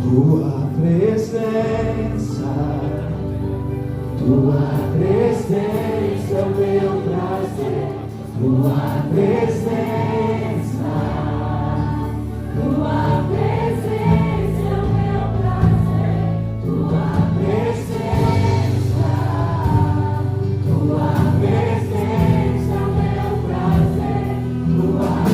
Tua presença é o meu prazer. Tua presença é o meu prazer. Tua presença é o meu prazer. Tua presença é o meu prazer. Tua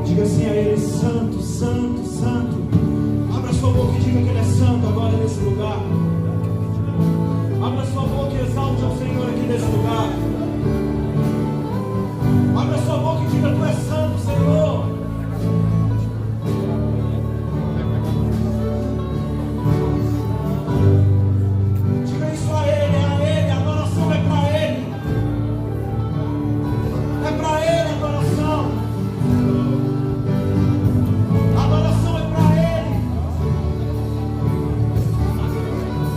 diga assim a Ele: Santo, Santo, Santo. Abra sua boca e diga que Ele é santo agora nesse lugar. Abra sua boca e exalte ao Senhor aqui nesse lugar. Abra sua boca e diga: Tu és santo, Senhor. Diga isso a Ele, a adoração é para Ele. É para Ele a adoração. A adoração é para Ele.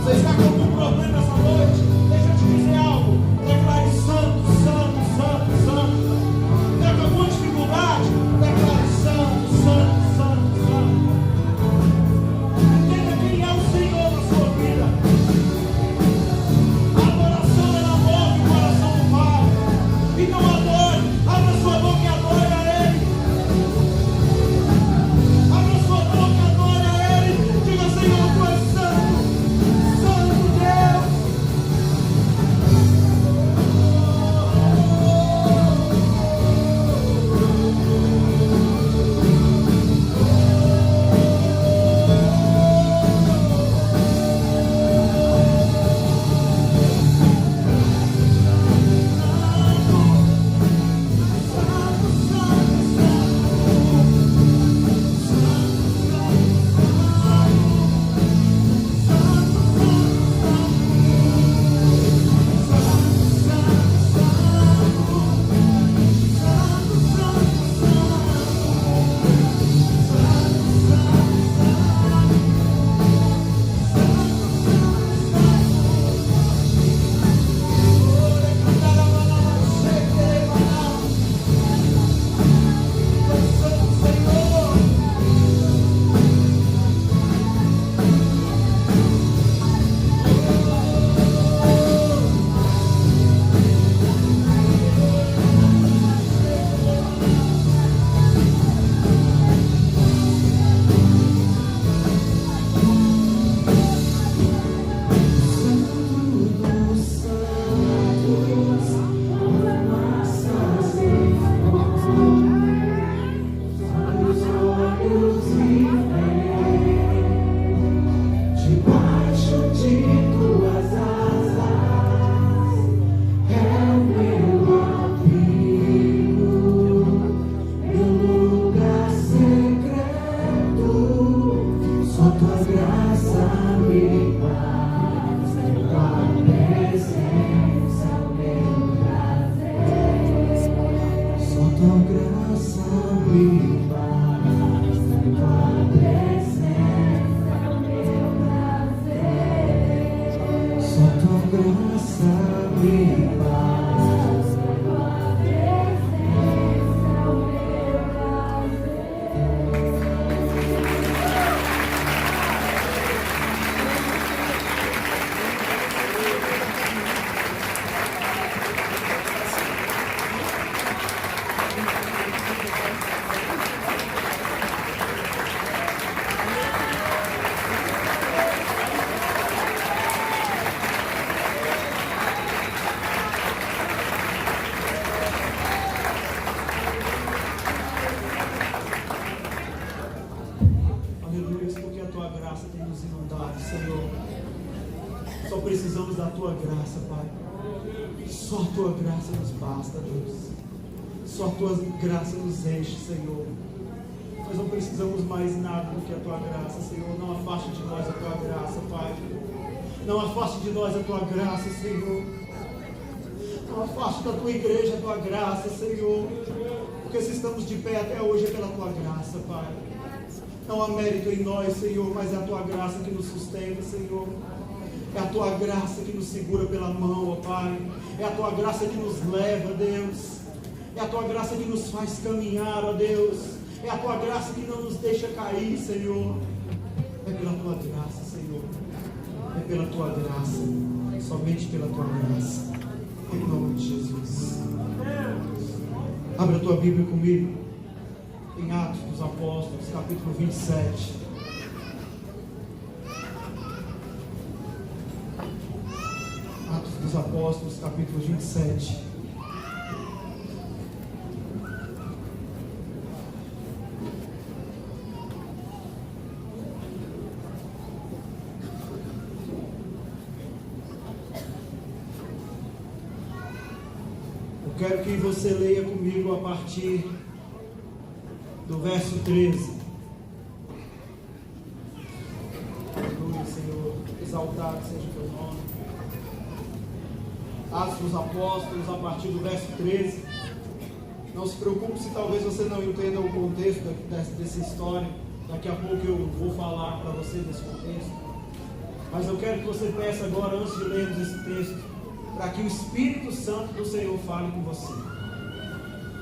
Você está com algum problema essa noite? Deixa eu te dizer algo. Declare santo, santo, santo, santo. Está com alguma dificuldade? graça tem nos inundado, Senhor. Só precisamos da tua graça, Pai. Só a tua graça nos basta, Deus. Só a tua graça nos enche, Senhor. Nós não precisamos mais nada do que a tua graça, Senhor. Não afaste de nós a tua graça, Pai. Não afaste de nós a tua graça, Senhor. Não afaste da tua igreja a tua graça, Senhor. Porque se estamos de pé até hoje é pela tua graça, Pai. Não há mérito em nós, Senhor, mas é a tua graça que nos sustenta, Senhor. É a tua graça que nos segura pela mão, ó Pai. É a tua graça que nos leva, Deus. É a tua graça que nos faz caminhar, ó Deus. É a tua graça que não nos deixa cair, Senhor. É pela tua graça, Senhor. É pela tua graça. Somente pela tua graça. Em nome de Jesus. Abra a tua Bíblia comigo. Em Atos dos Apóstolos, capítulo 27. Atos dos Apóstolos, capítulo 27. Eu quero que você leia comigo a partir do verso 13. Aleluia, Senhor. Exaltado seja o teu nome. Atos dos Apóstolos, a partir do verso 13. Não se preocupe se talvez você não entenda o contexto dessa história. Daqui a pouco eu vou falar para você desse contexto. Mas eu quero que você peça agora, antes de lermos esse texto, para que o Espírito Santo do Senhor fale com você.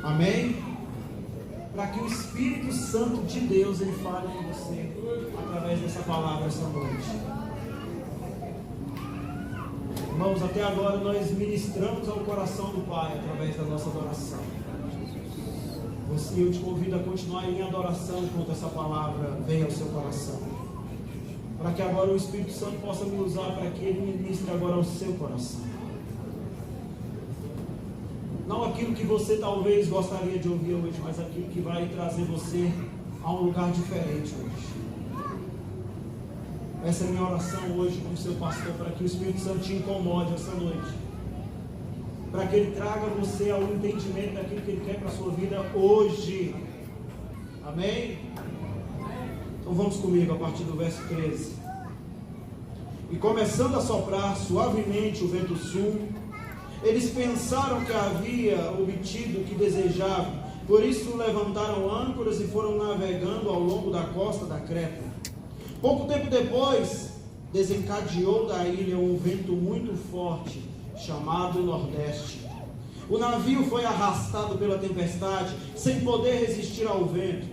Amém? Para que o Espírito Santo de Deus ele fale com você através dessa palavra esta noite. Irmãos, até agora nós ministramos ao coração do Pai através da nossa adoração. Eu te convido a continuar em adoração enquanto essa palavra vem ao seu coração. Para que agora o Espírito Santo possa me usar para que ele ministre agora ao seu coração. Não aquilo que você talvez gostaria de ouvir hoje, mas aquilo que vai trazer você a um lugar diferente hoje. Essa é a minha oração hoje como seu pastor, para que o Espírito Santo te incomode essa noite. Para que ele traga você ao entendimento daquilo que ele quer para a sua vida hoje. Amém? Então vamos comigo a partir do verso 13. E começando a soprar suavemente o vento sul, eles pensaram que havia obtido o que desejavam, por isso levantaram âncoras e foram navegando ao longo da costa da Creta. Pouco tempo depois, desencadeou da ilha um vento muito forte, chamado Nordeste. O navio foi arrastado pela tempestade, sem poder resistir ao vento.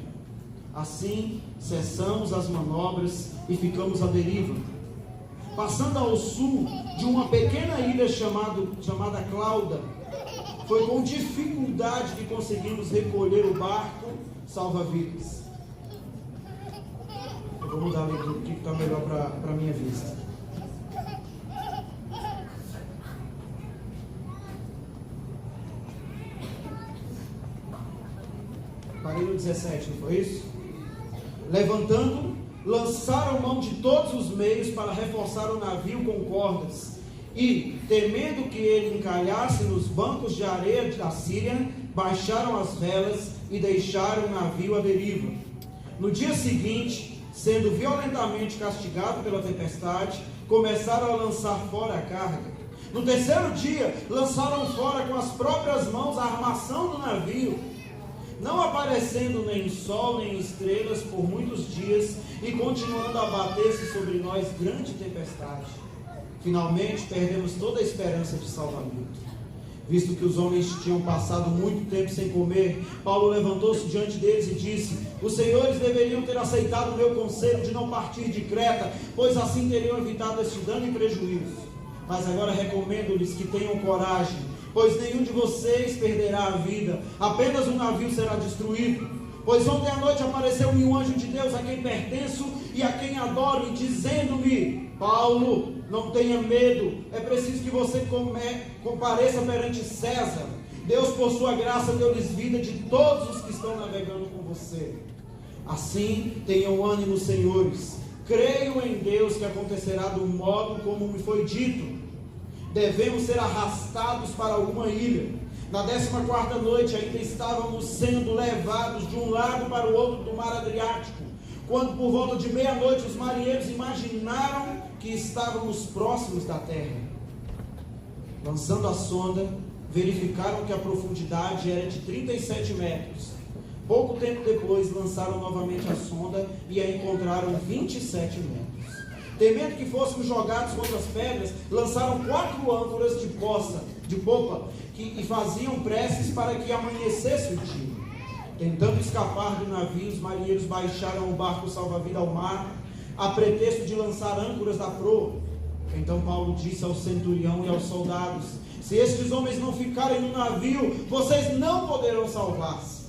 Assim, cessamos as manobras e ficamos à deriva. Passando ao sul de uma pequena ilha chamada Clauda, foi com dificuldade que conseguimos recolher o barco salva-vidas. Eu vou mudar a leitura porque está melhor para a minha vista. Parei no 17, não foi isso? Levantando, lançaram mão de todos os meios para reforçar o navio com cordas e, temendo que ele encalhasse nos bancos de areia da Síria, baixaram as velas e deixaram o navio à deriva. No dia seguinte, sendo violentamente castigado pela tempestade, começaram a lançar fora a carga. No terceiro dia, lançaram fora com as próprias mãos a armação do navio, não aparecendo nem sol nem estrelas por muitos dias, e continuando a bater-se sobre nós grande tempestade. Finalmente perdemos toda a esperança de salvamento. Visto que os homens tinham passado muito tempo sem comer, Paulo levantou-se diante deles e disse: os senhores deveriam ter aceitado o meu conselho de não partir de Creta, pois assim teriam evitado este dano e prejuízo. Mas agora recomendo-lhes que tenham coragem, pois nenhum de vocês perderá a vida, apenas um navio será destruído. Pois ontem à noite apareceu-me um anjo de Deus a quem pertenço e a quem adoro, e dizendo-me: Paulo, não tenha medo, é preciso que você compareça perante César. Deus, por sua graça, deu-lhes vida de todos os que estão navegando com você. Assim, tenham ânimo, senhores. Creio em Deus que acontecerá do modo como me foi dito. Devemos ser arrastados para alguma ilha. Na 14ª noite ainda estávamos sendo levados de um lado para o outro do mar Adriático, quando por volta de meia-noite os marinheiros imaginaram que estávamos próximos da terra. Lançando a sonda, verificaram que a profundidade era de 37 metros. Pouco tempo depois, lançaram novamente a sonda e a encontraram 27 metros. Temendo que fôssemos jogados contra as pedras, lançaram 4 âncoras de popa e faziam preces para que amanhecesse o dia. Tentando escapar do navio, os marinheiros baixaram o barco salva-vida ao mar, a pretexto de lançar âncoras da proa. Então Paulo disse ao centurião e aos soldados: se estes homens não ficarem no navio, vocês não poderão salvar-se.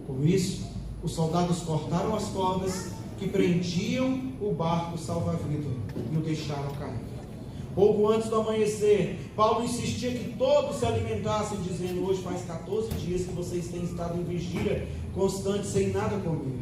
Com isso, os soldados cortaram as cordas que prendiam o barco salva-vida e o deixaram cair. Pouco antes do amanhecer, Paulo insistia que todos se alimentassem, dizendo: hoje faz 14 dias que vocês têm estado em vigília constante sem nada comer.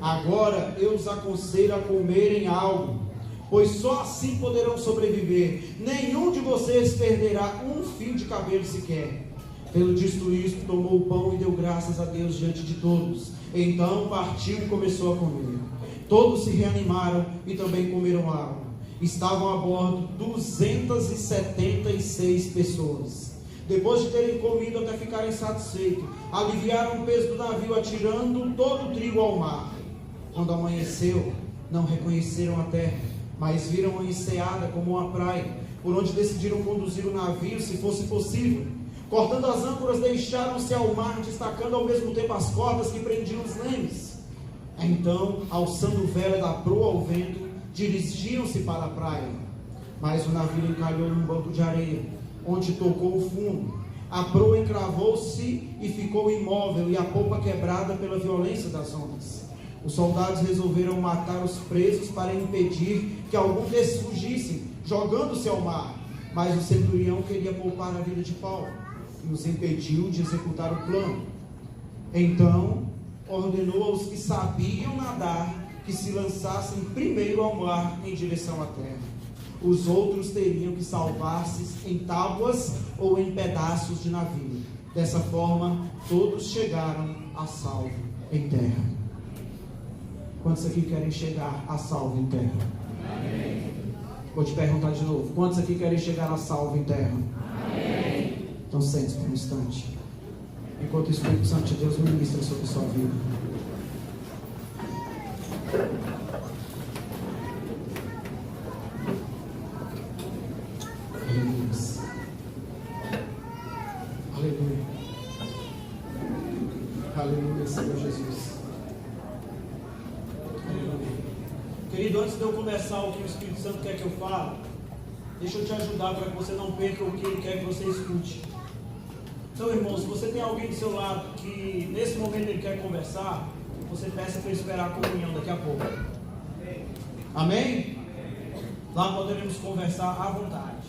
Agora eu os aconselho a comerem algo, pois só assim poderão sobreviver. Nenhum de vocês perderá um fio de cabelo sequer. Tendo dito isto, tomou o pão e deu graças a Deus diante de todos. Então partiu e começou a comer. Todos se reanimaram e também comeram água. Estavam a bordo 276 pessoas. Depois de terem comido até ficarem satisfeitos, aliviaram o peso do navio, atirando todo o trigo ao mar. Quando amanheceu, não reconheceram a terra, mas viram a enseada como uma praia, por onde decidiram conduzir o navio, se fosse possível. Cortando as âncoras, deixaram-se ao mar, destacando ao mesmo tempo as cordas que prendiam os lemes. Então, alçando vela da proa ao vento, dirigiam-se para a praia. Mas o navio encalhou num banco de areia, onde tocou o fundo. A proa encravou-se e ficou imóvel, e a polpa quebrada pela violência das ondas. Os soldados resolveram matar os presos para impedir que algum desses fugissem, jogando-se ao mar. Mas o centurião queria poupar a vida de Paulo e os impediu de executar o plano. Então ordenou aos que sabiam nadar que se lançassem primeiro ao mar em direção à terra. Os outros teriam que salvar-se em tábuas ou em pedaços de navio. Dessa forma, todos chegaram a salvo em terra. Quantos aqui querem chegar a salvo em terra? Amém. Vou te perguntar de novo. Quantos aqui querem chegar a salvo em terra? Amém. Então sente-se por um instante, enquanto o Espírito Santo de Deus ministra sobre a sua vida. Aleluia. Aleluia, Senhor Jesus. Aleluia. Querido, antes de eu começar o que o Espírito Santo quer que eu fale, deixa eu te ajudar para que você não perca o que Ele quer que você escute. Então, irmãos, se você tem alguém do seu lado que nesse momento ele quer conversar, você peça para esperar a comunhão daqui a pouco. Amém? Lá poderemos conversar à vontade.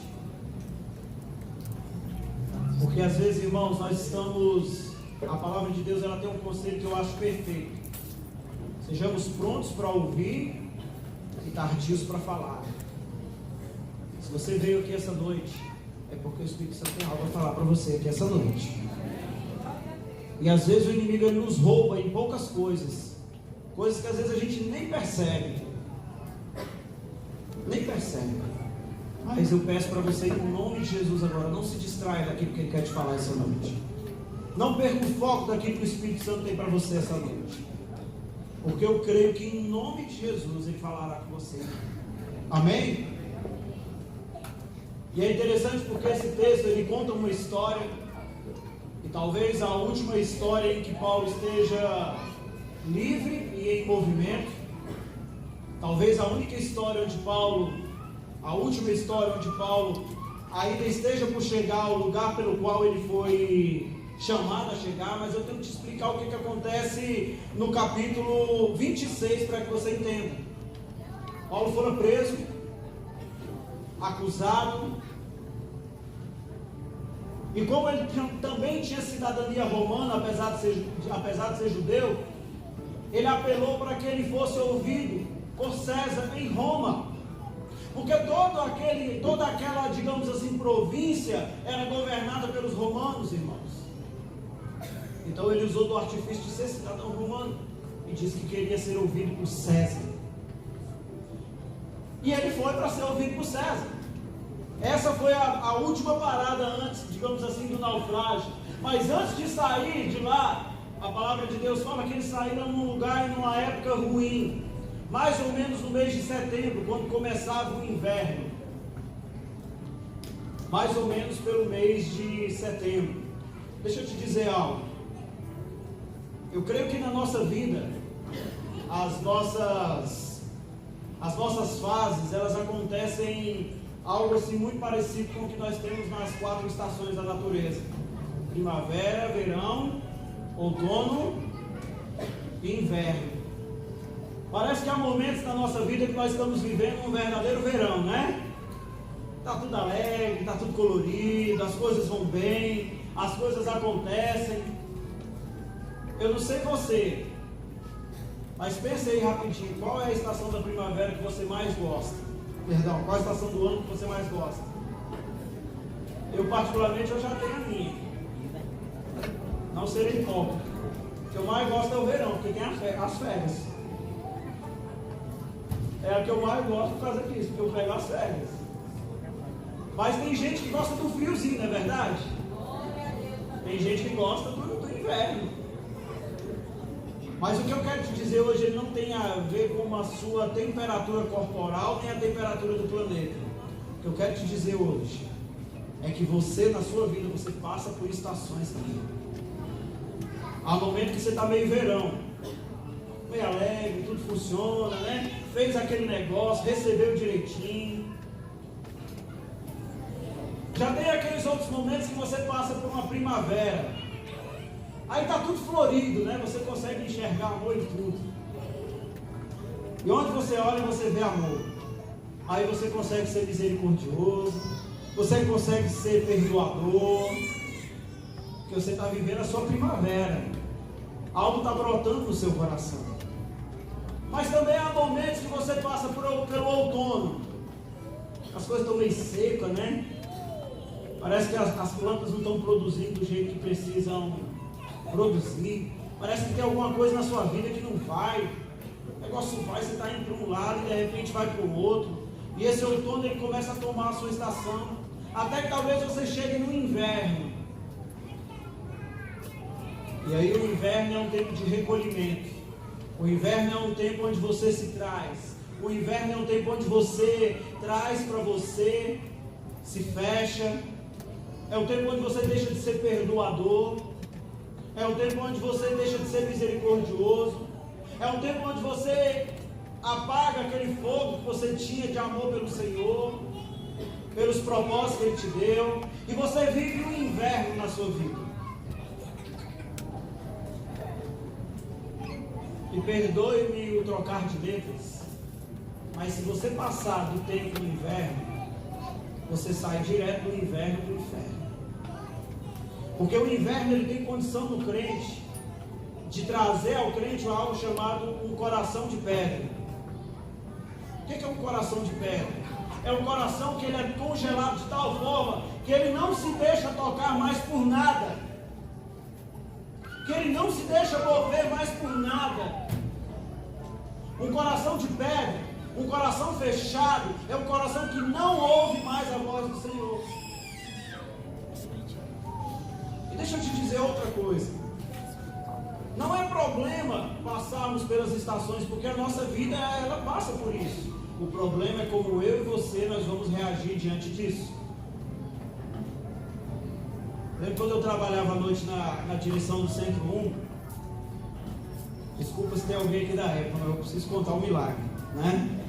Porque às vezes, irmãos, nós estamos... A palavra de Deus, ela tem um conceito que eu acho perfeito. Sejamos prontos para ouvir e tardios para falar. Se você veio aqui essa noite, é porque o Espírito Santo tem algo a falar para você aqui essa noite. E às vezes o inimigo ele nos rouba em poucas coisas. Coisas que às vezes a gente nem percebe. Nem percebe. Mas eu peço para você, em nome de Jesus agora, não se distraia daquilo que Ele quer te falar essa noite. Não perca o foco daquilo que o Espírito Santo tem para você essa noite. Porque eu creio que em nome de Jesus Ele falará com você. Amém? E é interessante porque esse texto ele conta uma história, e talvez a última história em que Paulo esteja livre e em movimento. Talvez a única história onde Paulo, a última história onde Paulo ainda esteja por chegar ao lugar pelo qual ele foi chamado a chegar. Mas eu tenho que te explicar o que acontece no capítulo 26 para que você entenda. Paulo foi preso, acusado, e como ele também tinha cidadania romana, apesar de ser judeu, ele apelou para que ele fosse ouvido por César em Roma. Porque toda aquela, digamos assim, província era governada pelos romanos, irmãos. Então ele usou do artifício de ser cidadão romano e disse que queria ser ouvido por César. E ele foi para ser ouvido por César. Essa foi a última parada antes, digamos assim, do naufrágio. Mas antes de sair de lá, a palavra de Deus fala que eles saíram num lugar e numa época ruim, mais ou menos no mês de setembro, quando começava o inverno. Mais ou menos pelo mês de setembro. Deixa eu te dizer algo. Eu creio que na nossa vida, as nossas fases, elas acontecem algo assim muito parecido com o que nós temos nas 4 estações da natureza: primavera, verão, outono e inverno. Parece que há momentos na nossa vida que nós estamos vivendo um verdadeiro verão, né? Está tudo alegre, está tudo colorido, as coisas vão bem, as coisas acontecem. Eu não sei você, mas pense aí rapidinho, qual é a estação da primavera que você mais gosta? Perdão, qual a estação do ano que você mais gosta? Eu particularmente já tenho a minha. Não serei hipócrita. O que eu mais gosto é o verão, porque tem as férias. É a que eu mais gosto por causa disso, porque eu pego as férias. Mas tem gente que gosta do friozinho, não é verdade? Tem gente que gosta do inverno. Mas o que eu quero te dizer hoje, ele não tem a ver com a sua temperatura corporal, nem a temperatura do planeta. O que eu quero te dizer hoje é que você, na sua vida, você passa por estações também. Há momentos que você está meio verão, meio alegre, tudo funciona, né? Fez aquele negócio, recebeu direitinho. Já tem aqueles outros momentos que você passa por uma primavera. Aí está tudo florido, né? Você consegue enxergar amor em tudo. E onde você olha, você vê amor. Aí você consegue ser misericordioso. Você consegue ser perdoador. Porque você está vivendo a sua primavera. Algo está brotando no seu coração. Mas também há momentos que você passa pelo outono. As coisas estão meio secas, né? Parece que as plantas não estão produzindo do jeito que precisam produzir. Parece que tem alguma coisa na sua vida que não vai. O negócio vai, você está indo para um lado e de repente vai para o outro. E esse outono ele começa a tomar a sua estação. Até que talvez você chegue no inverno. E aí o inverno é um tempo de recolhimento. O inverno é um tempo onde você se traz. O inverno é um tempo onde você traz para você, se fecha. É um tempo onde você deixa de ser perdoador. É um tempo onde você deixa de ser misericordioso. É um tempo onde você apaga aquele fogo que você tinha de amor pelo Senhor, pelos propósitos que Ele te deu. E você vive um inverno na sua vida. E perdoe-me o trocar de letras, mas se você passar do tempo do inverno, você sai direto do inverno para o inferno. Porque o inverno ele tem condição no crente de trazer ao crente algo chamado um coração de pedra. O que é um coração de pedra? É um coração que ele é congelado de tal forma que ele não se deixa tocar mais por nada. Que ele não se deixa mover mais por nada. Um coração de pedra, um coração fechado, é um coração que não ouve mais a voz do Senhor. E deixa eu te dizer outra coisa. Não é problema passarmos pelas estações, porque a nossa vida ela passa por isso. O problema é como eu e você nós vamos reagir diante disso. Lembro quando eu trabalhava à noite na direção do Centro 1. Desculpa se tem alguém aqui da época, mas eu preciso contar um milagre, né?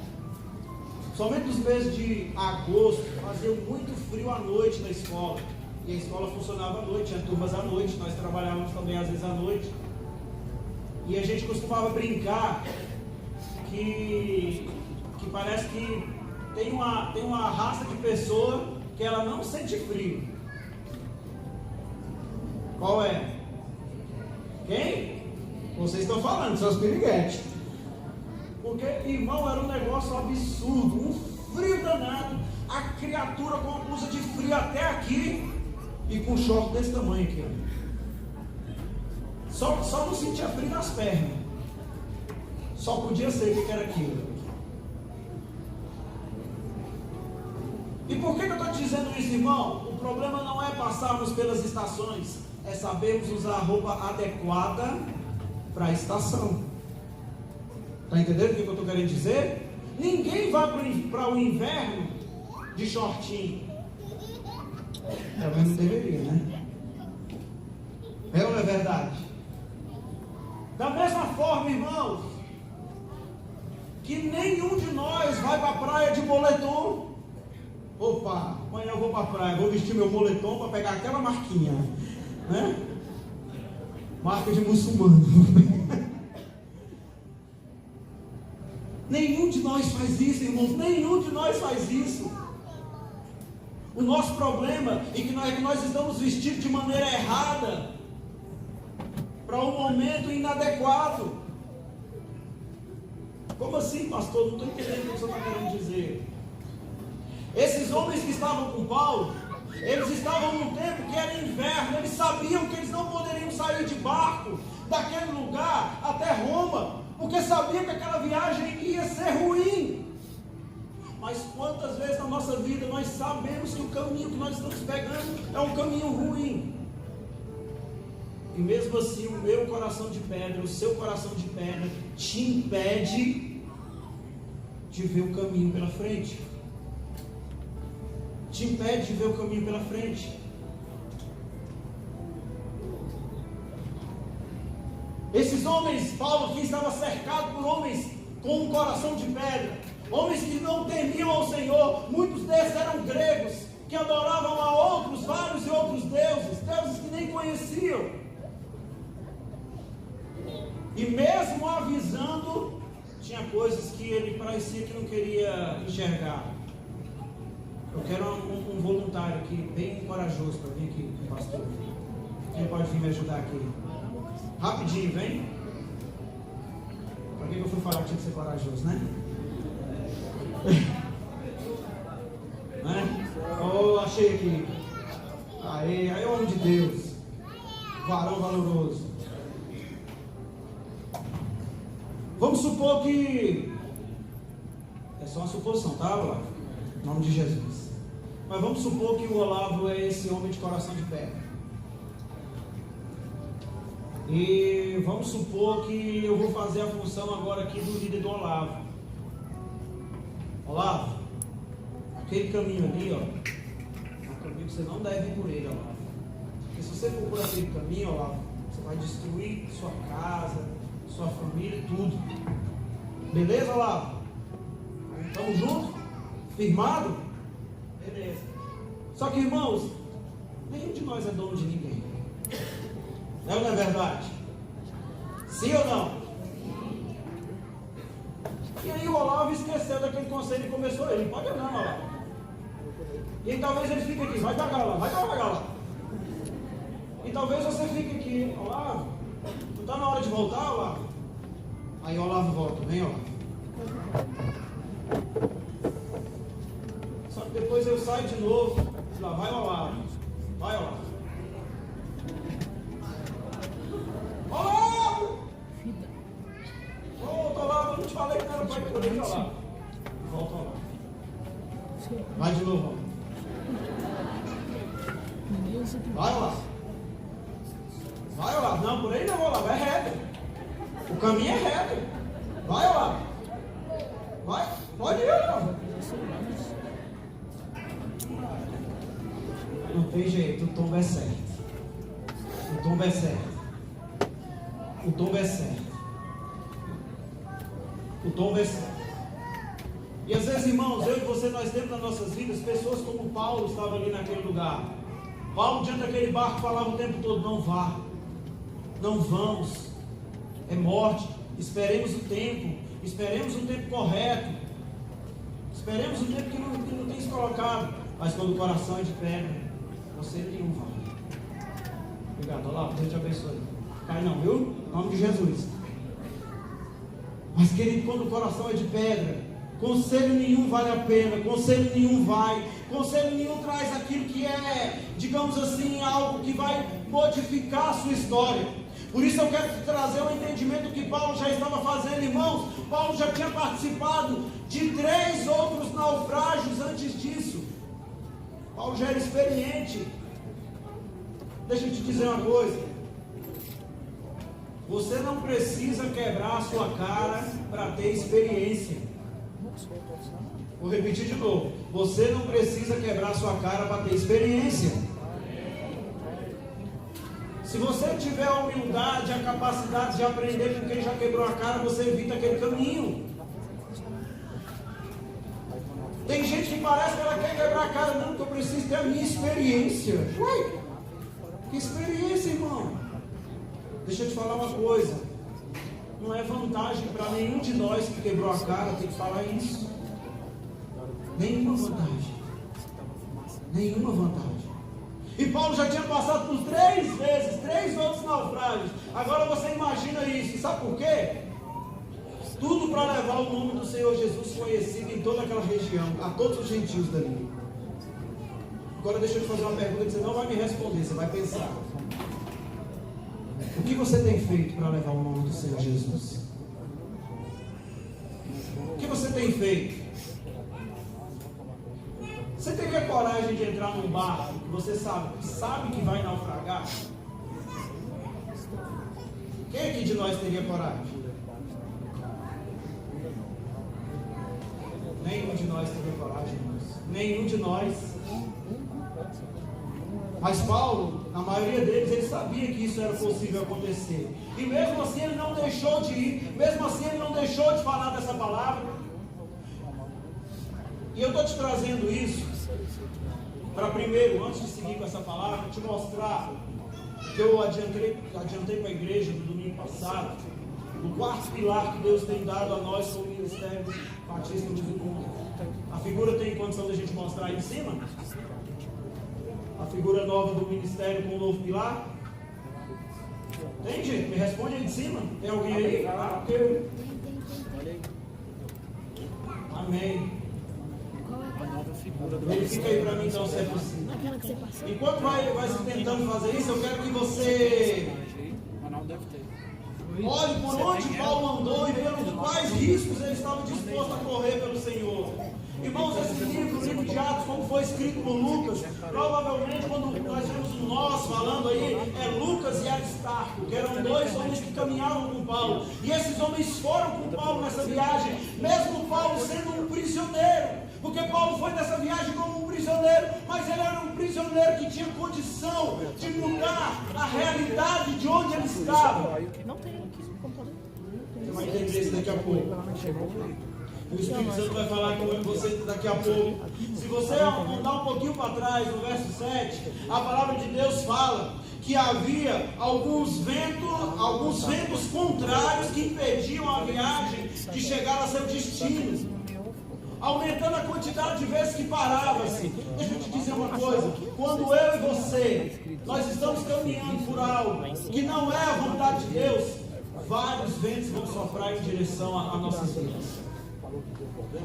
Somente nos meses de agosto fazia muito frio à noite na escola. E a escola funcionava à noite, tinha turmas à noite, nós trabalhávamos também às vezes à noite. E a gente costumava brincar que parece que tem uma raça de pessoa que ela não sente frio. Qual é? Quem? Vocês estão falando, são os piriguetes. Porque, irmão, era um negócio absurdo, um frio danado, a criatura com a blusa de frio até aqui e com um short desse tamanho aqui, ó. Só não sentia frio nas pernas. Só podia ser o que era aquilo. E por que eu estou te dizendo isso, irmão? O problema não é passarmos pelas estações, é sabermos usar a roupa adequada para a estação. Está entendendo o que eu estou querendo dizer? Ninguém vai para o inverno de shortinho. Talvez não deveria, né? É ou não é verdade? Da mesma forma, irmãos, que nenhum de nós vai para a praia de moletom. Opa, amanhã eu vou para a praia, vou vestir meu moletom para pegar aquela marquinha, né? Marca de muçulmano. Nenhum de nós faz isso, irmãos. Nenhum de nós faz isso. O nosso problema é que nós estamos vestidos de maneira errada para um momento inadequado. Como assim, pastor? Não estou entendendo o que você está querendo dizer. Esses homens que estavam com Paulo, eles estavam num tempo que era inverno. Eles sabiam que eles não poderiam sair de barco daquele lugar até Roma, porque sabiam que aquela viagem ia ser ruim. Mas quantas vezes na nossa vida nós sabemos que o caminho que nós estamos pegando é um caminho ruim, e mesmo assim o meu coração de pedra, o seu coração de pedra te impede de ver o caminho pela frente, te impede de ver o caminho pela frente. Esses homens, Paulo aqui estava cercado por homens com um coração de pedra, homens que não temiam ao Senhor. Muitos deles eram gregos, que adoravam a outros, vários e outros deuses, deuses que nem conheciam. E mesmo avisando, tinha coisas que ele parecia que não queria enxergar. Eu quero um voluntário aqui, bem corajoso, para vir aqui, pastor. Quem pode vir me ajudar aqui? Rapidinho, vem. Para que eu fui falar que tinha que ser corajoso, né? Né? Oh, achei aqui. Aí é o homem de Deus. Varão valoroso. Vamos supor que é só uma suposição, tá, Olavo? Em nome de Jesus. Mas vamos supor que o Olavo é esse homem de coração de pedra. E vamos supor que eu vou fazer a função agora aqui do líder do Olavo. Olavo, aquele caminho ali, ó, é um caminho que você não deve ir por ele, Olavo. Porque se você for por aquele caminho, Olavo, você vai destruir sua casa, sua família, tudo. Beleza, Olavo? Estamos juntos? Firmado? Beleza. Só que, irmãos, nenhum de nós é dono de ninguém. É ou não é verdade? Sim ou não? E aí o Olavo esqueceu daquele conselho e começou ele. Pode olhar, Olavo. E aí, talvez ele fique aqui. Vai devagar lá, vai devagar lá. E talvez você fique aqui. Olavo, tu está na hora de voltar, Olavo? Aí o Olavo volta. Vem, Olavo. Só que depois eu saio de novo. Lá vai o Olavo. Vai, Olavo. Olavo! Volta, Olavo. Eu não te falei que não era para ir por aí, Olavo. Volta, Olavo. Vai de novo, Olavo. Vai, Olavo. Vai, Olavo. Não, por aí não, Olavo. É reto. O caminho é reto. Vai, Olavo. Vai. Pode ir, Olavo. Não tem jeito. O tombo é certo. O tombo é certo. O tombo é certo. O tombo é certo. E às vezes, irmãos, eu e você, nós temos nas nossas vidas pessoas como Paulo estava ali naquele lugar. Paulo, diante daquele barco, falava o tempo todo: não vá, não vamos, é morte. Esperemos o tempo correto, esperemos o tempo que não tem se colocado. Mas quando o coração é de pedra, você nenhum vai. Obrigado, Olavo, Deus te abençoe. Cai não, viu? Em nome de Jesus. Mas, querido, quando o coração é de pedra, conselho nenhum vale a pena, conselho nenhum vai, conselho nenhum traz aquilo que é, digamos assim, algo que vai modificar a sua história. Por isso eu quero te trazer um entendimento que Paulo já estava fazendo, irmãos. Paulo já tinha participado de 3 outros naufrágios antes disso. Paulo já era experiente. Deixa eu te dizer uma coisa. Você não precisa quebrar a sua cara para ter experiência. Vou repetir de novo. Você não precisa quebrar a sua cara para ter experiência. Se você tiver a humildade, a capacidade de aprender com quem já quebrou a cara, você evita aquele caminho. Tem gente que parece que ela quer quebrar a cara. Não, que eu preciso ter a minha experiência. Uai, que experiência, irmão? Deixa eu te falar uma coisa. Não é vantagem para nenhum de nós que quebrou a cara ter que falar isso. Nenhuma vantagem. Nenhuma vantagem. E Paulo já tinha passado por 3 vezes, 3 outros naufrágios. Agora você imagina isso. E sabe por quê? Tudo para levar o nome do Senhor Jesus conhecido em toda aquela região, a todos os gentios dali. Agora deixa eu te fazer uma pergunta que você não vai me responder, você vai pensar. O que você tem feito para levar o nome do Senhor Jesus? O que você tem feito? Você teria coragem de entrar num barco que você sabe que vai naufragar? Quem aqui de nós teria coragem? Nenhum de nós teria coragem, irmãos. Nenhum de nós. Mas Paulo, na maioria deles, ele sabia que isso era possível acontecer. E mesmo assim ele não deixou de ir. Mesmo assim ele não deixou de falar dessa palavra. E eu estou te trazendo isso para primeiro, antes de seguir com essa palavra, te mostrar que eu adiantei para a igreja no domingo passado, o 4º pilar que Deus tem dado a nós como Ministério Batista de Mundo. A figura tem condição de a gente mostrar aí em cima? A figura nova do ministério com o novo pilar? Tem, gente? Me responde aí de cima. Tem alguém aí? Ah, ok. Amém. Verifica aí para mim então se é possível. Enquanto vai se tentando fazer isso, eu quero que você olhe por onde Paulo andou e pelos quais riscos ele estava disposto a correr pelo Senhor. Irmãos, esse livro, o livro de Atos, como foi escrito por Lucas, provavelmente quando nós vemos um nós falando aí, é Lucas e Aristarco, que eram 2 homens que caminhavam com Paulo. E esses homens foram com Paulo nessa viagem, mesmo Paulo sendo um prisioneiro. Porque Paulo foi nessa viagem como um prisioneiro, mas ele era um prisioneiro que tinha condição de mudar a realidade de onde ele estava. Você vai entender isso daqui a pouco. O Espírito Santo vai falar com você daqui a pouco. Se você andar um pouquinho para trás, no verso 7, a palavra de Deus fala que havia alguns ventos contrários que impediam a viagem de chegar a seu destino, aumentando a quantidade de vezes que parava-se. Deixa eu te dizer uma coisa: quando eu e você, nós estamos caminhando por algo que não é a vontade de Deus, vários ventos vão soprar em direção a nossas vidas.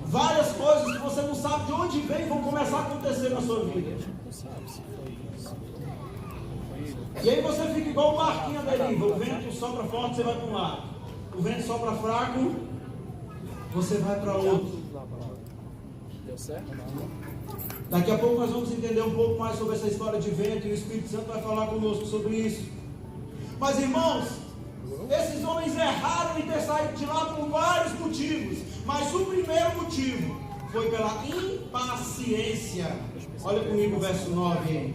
Várias coisas que você não sabe de onde vem vão começar a acontecer na sua vida. E aí você fica igual um barquinho à deriva. O vento sopra forte, você vai para um lado. O vento sopra fraco, você vai para outro. Deu certo? Daqui a pouco nós vamos entender um pouco mais sobre essa história de vento, e o Espírito Santo vai falar conosco sobre isso. Mas, irmãos, esses homens erraram em ter saído de lá por vários motivos. Mas o primeiro motivo foi pela impaciência. Olha comigo o verso 9 aí.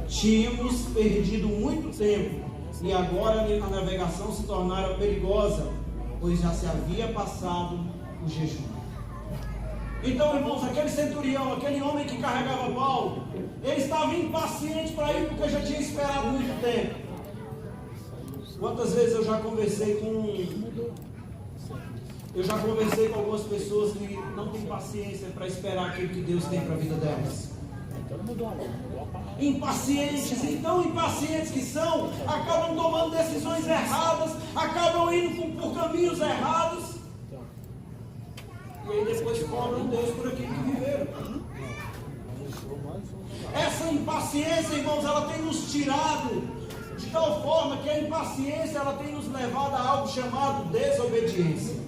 Tínhamos perdido muito tempo, e agora a navegação se tornara perigosa, pois já se havia passado o jejum. Então, irmãos, aquele centurião, aquele homem que carregava Paulo, ele estava impaciente para ir, porque já tinha esperado muito tempo. Quantas vezes eu já conversei com algumas pessoas que não têm paciência para esperar aquilo que Deus tem para a vida delas. Então mudou a palavra. Impacientes, então impacientes que são, acabam tomando decisões erradas, acabam indo por caminhos errados, e aí depois cobram Deus por aquilo que viveram. Essa impaciência, irmãos, ela tem nos tirado de tal forma que a impaciência ela tem nos levado a algo chamado desobediência.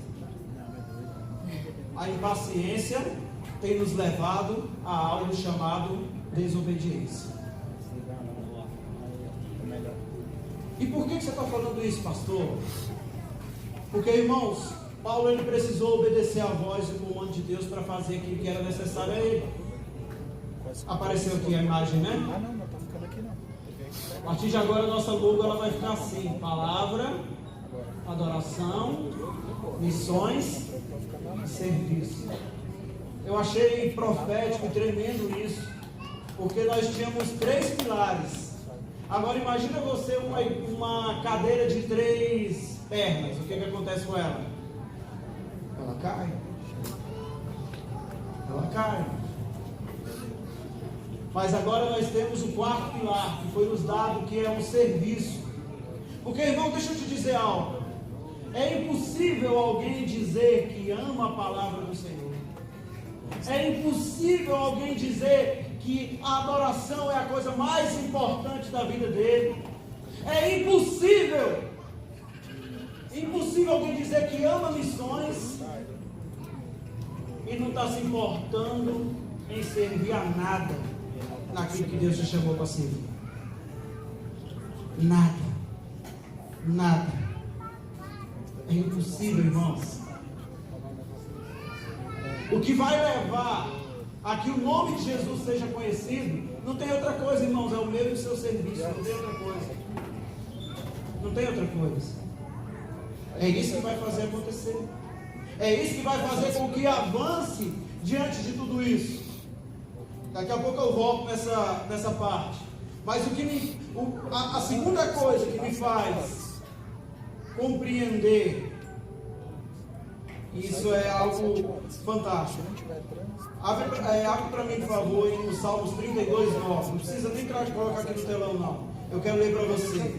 A impaciência tem nos levado a algo chamado desobediência. E por que você está falando isso, pastor? Porque, irmãos, Paulo ele precisou obedecer a voz e o comando de Deus para fazer aquilo que era necessário a ele. Apareceu aqui a imagem, né? Ah, não está ficando aqui não. A partir de agora a nossa logo ela vai ficar assim: palavra, adoração, missões, serviço. Eu achei profético e tremendo isso, porque nós tínhamos 3 pilares. Agora imagina você uma cadeira de 3 pernas. O que acontece com ela? Ela cai. Ela cai. Mas agora nós temos o 4º pilar, que foi nos dado, que é um serviço. Porque, irmão, deixa eu te dizer algo. É impossível alguém dizer que ama a palavra do Senhor. É impossível alguém dizer que a adoração é a coisa mais importante da vida dele. É impossível alguém dizer que ama missões e não está se importando em servir a nada naquilo que Deus te chamou para servir. Nada. É impossível, irmãos. O que vai levar a que o nome de Jesus seja conhecido, não tem outra coisa, irmãos, é o meu e o seu serviço, não tem outra coisa. Não tem outra coisa. É isso que vai fazer acontecer. É isso que vai fazer com que avance diante de tudo isso. Daqui a pouco eu volto nessa parte. Mas a segunda coisa que me faz compreender, isso é algo fantástico. Abre para mim, por favor, em Salmos 32:9. Não precisa nem colocar aqui no telão, não. Eu quero ler para você.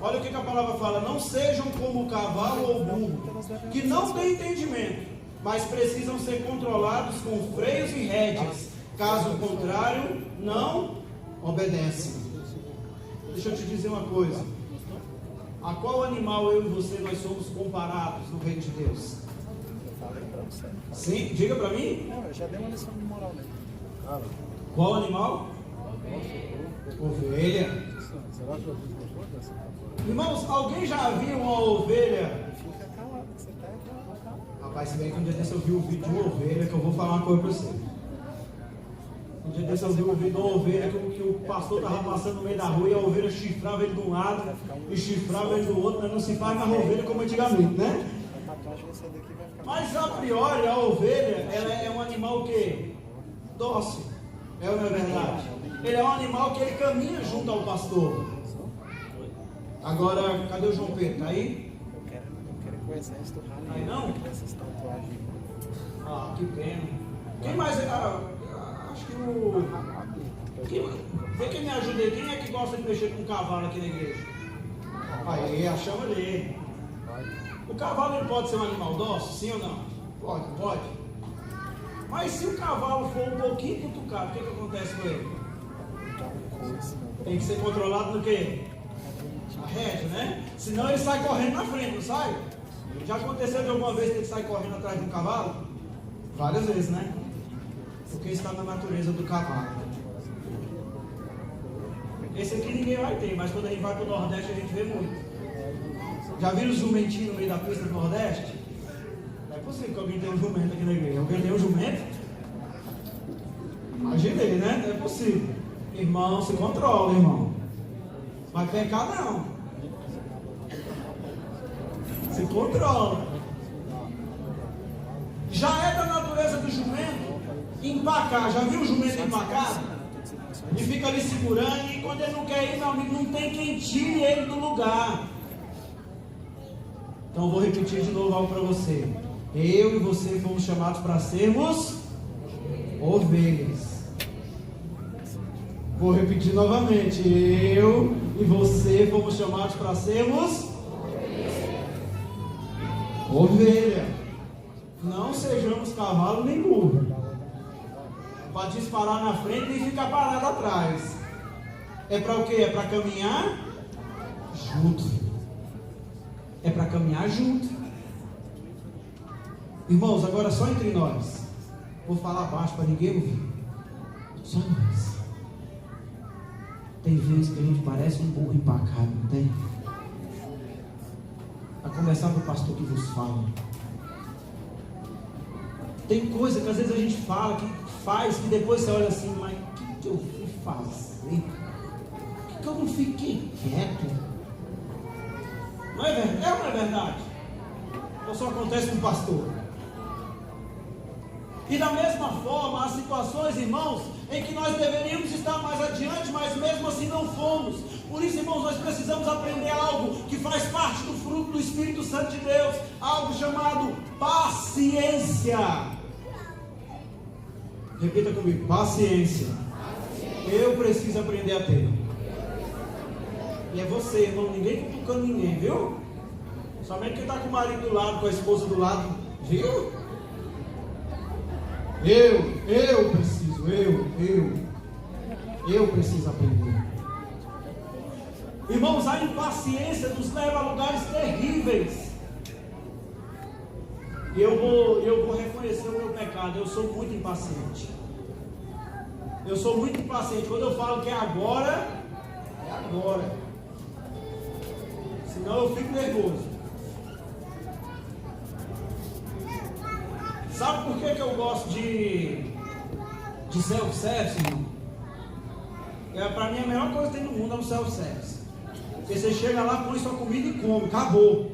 Olha o que a palavra fala: não sejam como o cavalo ou o burro, que não têm entendimento, mas precisam ser controlados com freios e rédeas. Caso contrário, não obedecem. Deixa eu te dizer uma coisa. A qual animal eu e você nós somos comparados no reino de Deus? Sim, diga para mim. Não, eu já dei uma lição de moral nele. Qual animal? Ovelha. Irmãos, alguém já viu uma ovelha? Fica calado, você está calado. Rapaz, se bem que um dia desse eu vi o vídeo de uma ovelha, que eu vou falar uma coisa para você. Um dia desse eu vi um vídeo de uma ovelha que o pastor estava passando no meio da rua e a ovelha chifrava ele de um lado e chifrava ele do outro, mas não se faz mais ovelha como antigamente, né? Mas a priori a ovelha, ela é um animal que dócil, é ou não é verdade? Ele é um animal que ele caminha junto ao pastor. Agora, cadê o João Pedro? Tá aí? Eu quero que o exército rale. Aí não? Essas tatuagens. Ah, que pena. Quem mais? Acho que vê quem me ajuda aí. Quem é que gosta de mexer com cavalo aqui na igreja? Aí, a chama dele. O cavalo ele pode ser um animal dócil? Sim ou não? Pode. Mas se o cavalo for um pouquinho cutucado, o que acontece com ele? Tem que ser controlado no quê? A rédea, né? Senão ele sai correndo na frente, não sai? Já aconteceu de alguma vez que ele sai correndo atrás de um cavalo? Várias vezes, né? Porque está na natureza do cavalo. Esse aqui ninguém vai ter, mas quando a gente vai para o Nordeste a gente vê muito. Já viram os jumentinhos no meio da pista do Nordeste? Não é possível que alguém tenha um jumento aqui na igreja. Alguém tem um jumento? Imaginei, né? Não é possível. Irmão, se controla, irmão. Vai pecar não. Se controla. Já é da natureza do jumento empacar. Já viu o jumento empacar? E fica ali segurando, e quando ele não quer ir, meu amigo, não tem quem tire ele do lugar. Então eu vou repetir de novo algo para você. Eu e você fomos chamados para sermos ovelhas. Vou repetir novamente. Eu e você fomos chamados para sermos ovelha. Não sejamos cavalo nem burro, para disparar na frente e ficar parado atrás. É para o quê? É para caminhar junto. É para caminhar junto. Irmãos, agora só entre nós. Vou falar baixo para ninguém ouvir. Só nós. Tem vezes que a gente parece um burro empacado, não tem? A começar do pastor que vos fala. Tem coisa que às vezes a gente fala, que faz, que depois você olha assim, mas o que eu fui fazer? Por que eu não fiquei quieto? Não é verdade? É ou não é verdade? Ou só acontece com o pastor? E da mesma forma, há situações, irmãos, em que nós deveríamos estar mais adiante, mas mesmo assim não fomos. Por isso, irmãos, nós precisamos aprender algo que faz parte do fruto do Espírito Santo de Deus, algo chamado paciência. Repita comigo, paciência. Eu preciso aprender a ter. E é você, irmão, ninguém cutucando ninguém, viu? Somente quem está com o marido do lado, com a esposa do lado, viu? Eu preciso aprender. Irmãos, a impaciência nos leva a lugares terríveis. E eu vou reconhecer o meu pecado. Eu sou muito impaciente. Quando eu falo que é agora, é agora. Senão eu fico nervoso. Sabe por que eu gosto de self-service, irmão? Para mim a melhor coisa que tem no mundo é o self-service. Porque você chega lá, põe sua comida e come, acabou.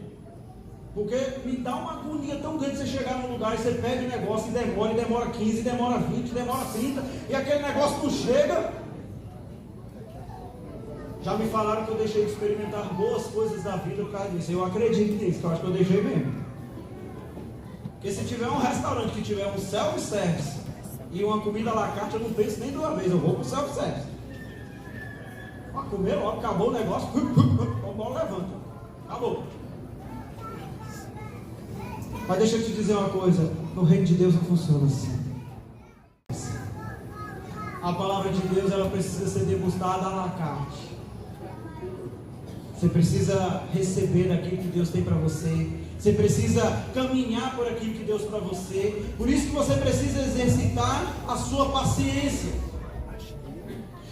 Porque me dá uma agonia tão grande você chegar num lugar e você pede um negócio e demora 15, demora 20, demora 30, e aquele negócio não chega. Já me falaram que eu deixei de experimentar boas coisas da vida por causa disso. Eu acredito nisso, que eu acho que eu deixei mesmo. Porque se tiver um restaurante que tiver um self-service e uma comida à la carte, eu não penso nem de uma vez, eu vou pro self-service. Para comer logo, acabou o negócio, o bolo levanta, acabou. Mas deixa eu te dizer uma coisa, no reino de Deus não funciona assim. A palavra de Deus, ela precisa ser degustada à la carte. Você precisa receber daquilo que Deus tem para você. Você precisa caminhar por aquilo que Deus para você. Por isso que você precisa exercitar a sua paciência.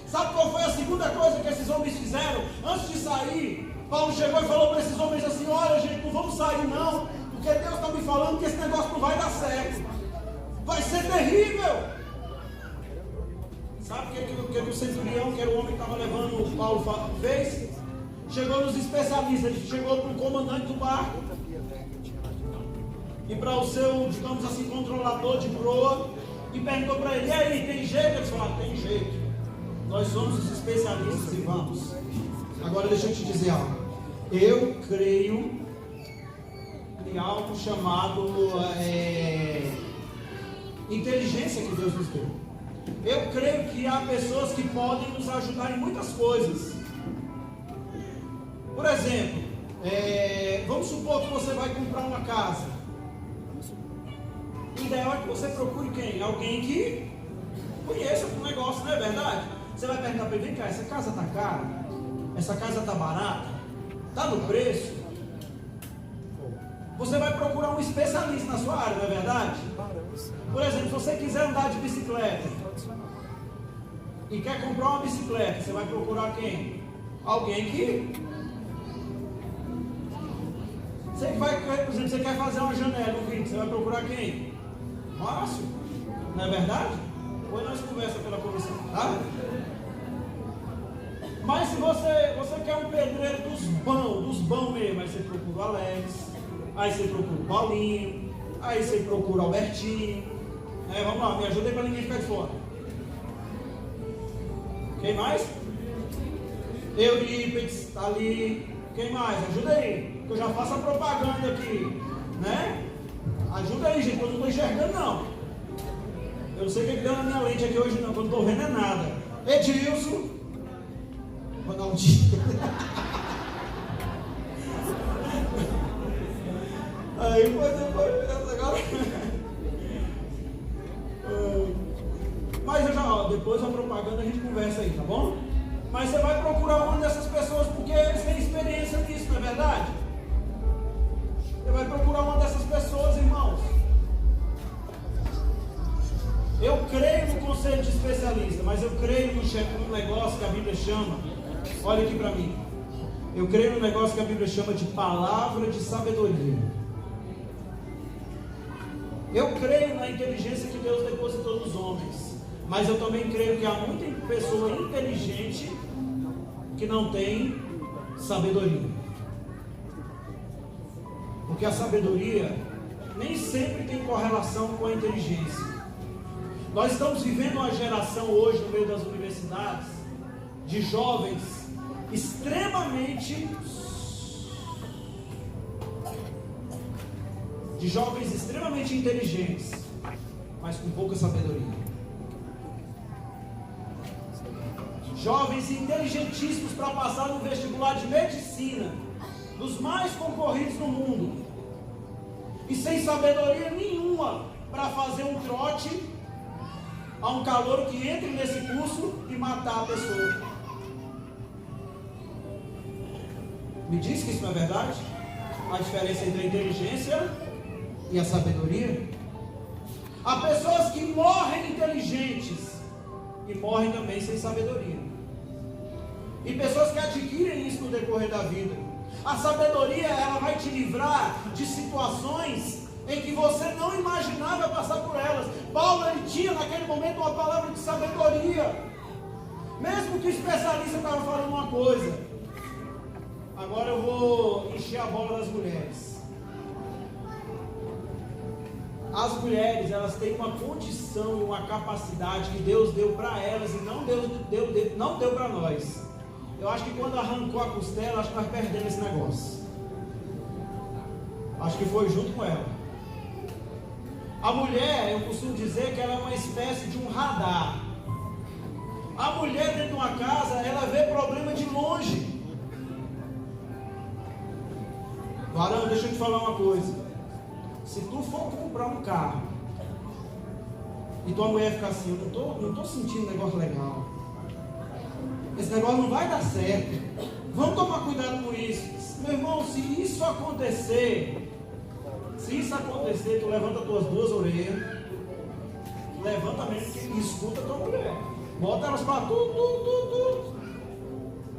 Sabe qual foi a segunda coisa que esses homens fizeram? Antes de sair, Paulo chegou e falou para esses homens assim: olha gente, não vamos sair não, porque Deus está me falando que esse negócio não vai dar certo. Vai ser terrível. Sabe o que o centurião, que era o homem que estava levando o Paulo, fez? Chegou nos especialistas, ele chegou para o comandante do barco e para o seu, digamos assim, controlador de proa, e perguntou para ele: e aí, tem jeito? Eles falaram: tem jeito, nós somos os especialistas e vamos. Agora deixa eu te dizer algo. Eu creio em algo chamado inteligência que Deus nos deu. Eu creio que há pessoas que podem nos ajudar em muitas coisas. Por exemplo, vamos supor que você vai comprar uma casa. O ideal é que você procure quem? Alguém que conheça o negócio, não é verdade? Você vai perguntar para ele: vem cá, essa casa está cara? Essa casa está barata? Está no preço? Você vai procurar um especialista na sua área, não é verdade? Por exemplo, se você quiser andar de bicicleta e quer comprar uma bicicleta, você vai procurar quem? Alguém que... Você vai, por exemplo, você quer fazer uma janela no vídeo, você vai procurar quem? Márcio, não é verdade? Depois nós conversamos pela comissão, tá? Mas se você quer um pedreiro dos bons mesmo, aí você procura o Alex, aí você procura o Paulinho, aí você procura o Albertinho. Vamos lá, me ajuda aí para ninguém ficar de fora. Quem mais? Eurípides, está ali. Quem mais? Ajuda aí, que eu já faço a propaganda aqui, né? Ajuda aí, gente, eu não estou enxergando não. Eu não sei o que deu na minha lente aqui hoje não, que eu não estou vendo é nada. Edilson, Ronaldinho. Aí depois agora. Mas eu já, depois a propaganda a gente conversa aí, tá bom? Mas você vai procurar uma dessas pessoas porque eles têm experiência nisso, não é verdade? Você vai procurar uma dessas pessoas, irmãos. Eu creio no conselho de especialista, mas eu creio num negócio que a Bíblia chama, olha aqui para mim. Eu creio no negócio que a Bíblia chama de palavra de sabedoria. Eu creio na inteligência que Deus depositou nos homens, mas eu também creio que há muita pessoa inteligente que não tem sabedoria. Porque a sabedoria nem sempre tem correlação com a inteligência. Nós estamos vivendo uma geração hoje no meio das universidades de jovens extremamente inteligentes, mas com pouca sabedoria. Jovens inteligentíssimos para passar no vestibular de medicina, dos mais concorridos no mundo, e sem sabedoria nenhuma para fazer um trote a um calouro que entre nesse curso e matar a pessoa. Me diz que isso não é verdade? A diferença entre a inteligência e a sabedoria. Há pessoas que morrem inteligentes e morrem também sem sabedoria. E pessoas que adquirem isso no decorrer da vida. A sabedoria, ela vai te livrar de situações em que você não imaginava passar por elas. Paulo, ele tinha naquele momento uma palavra de sabedoria. Mesmo que o especialista estava falando uma coisa. Agora eu vou encher a bola das mulheres. As mulheres, elas têm uma condição e uma capacidade que Deus deu para elas e não deu para nós. Eu acho que quando arrancou a costela, acho que nós perdemos esse negócio. Acho que foi junto com ela. A mulher, eu costumo dizer que ela é uma espécie de um radar. A mulher dentro de uma casa, ela vê problema de longe. Varão, deixa eu te falar uma coisa. Se tu for comprar um carro e tua mulher ficar assim, eu não tô sentindo um negócio legal, esse negócio não vai dar certo, vamos tomar cuidado com isso. Meu irmão, se isso acontecer, tu levanta tuas duas orelhas, levanta mesmo e escuta a tua mulher, bota elas para tudo.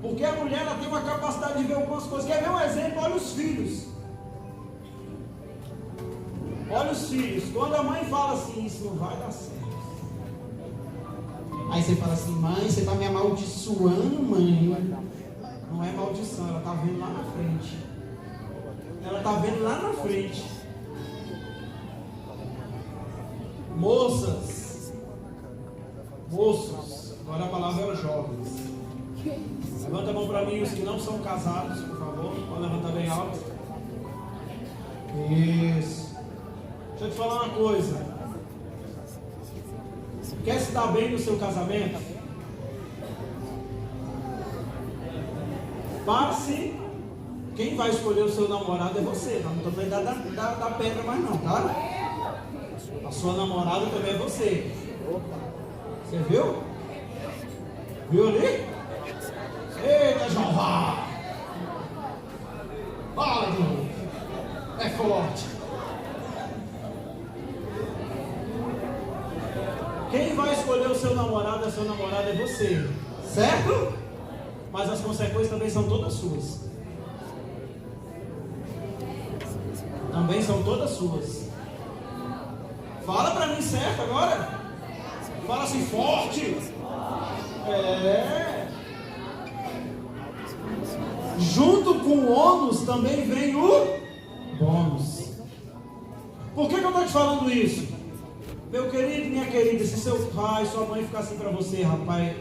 Porque a mulher, ela tem uma capacidade de ver algumas coisas. Quer ver um exemplo? Olha os filhos. Quando a mãe fala assim, isso não vai dar certo. Aí você fala assim, mãe, você está me amaldiçoando, mãe. Não é maldição, ela está vendo lá na frente. Moços, agora a palavra é os jovens. Levanta a mão para mim, os que não são casados, por favor. Pode levantar bem alto. Isso. Deixa eu te falar uma coisa. Quer se dar bem no seu casamento? Passe. Quem vai escolher o seu namorado é você. Não estou falando da pedra mais não, tá? A sua namorada também é você. Você viu? Viu ali? Eita, Jeová! Fala, Deus! É forte! Quem vai escolher o seu namorado, a sua namorada é você, certo? Mas as consequências também são todas suas. Fala pra mim certo agora. Fala assim, forte. Junto com o ônus também vem o bônus. Por que eu estou te falando isso? Meu querido e minha querida, se seu pai, sua mãe ficar assim para você, rapaz,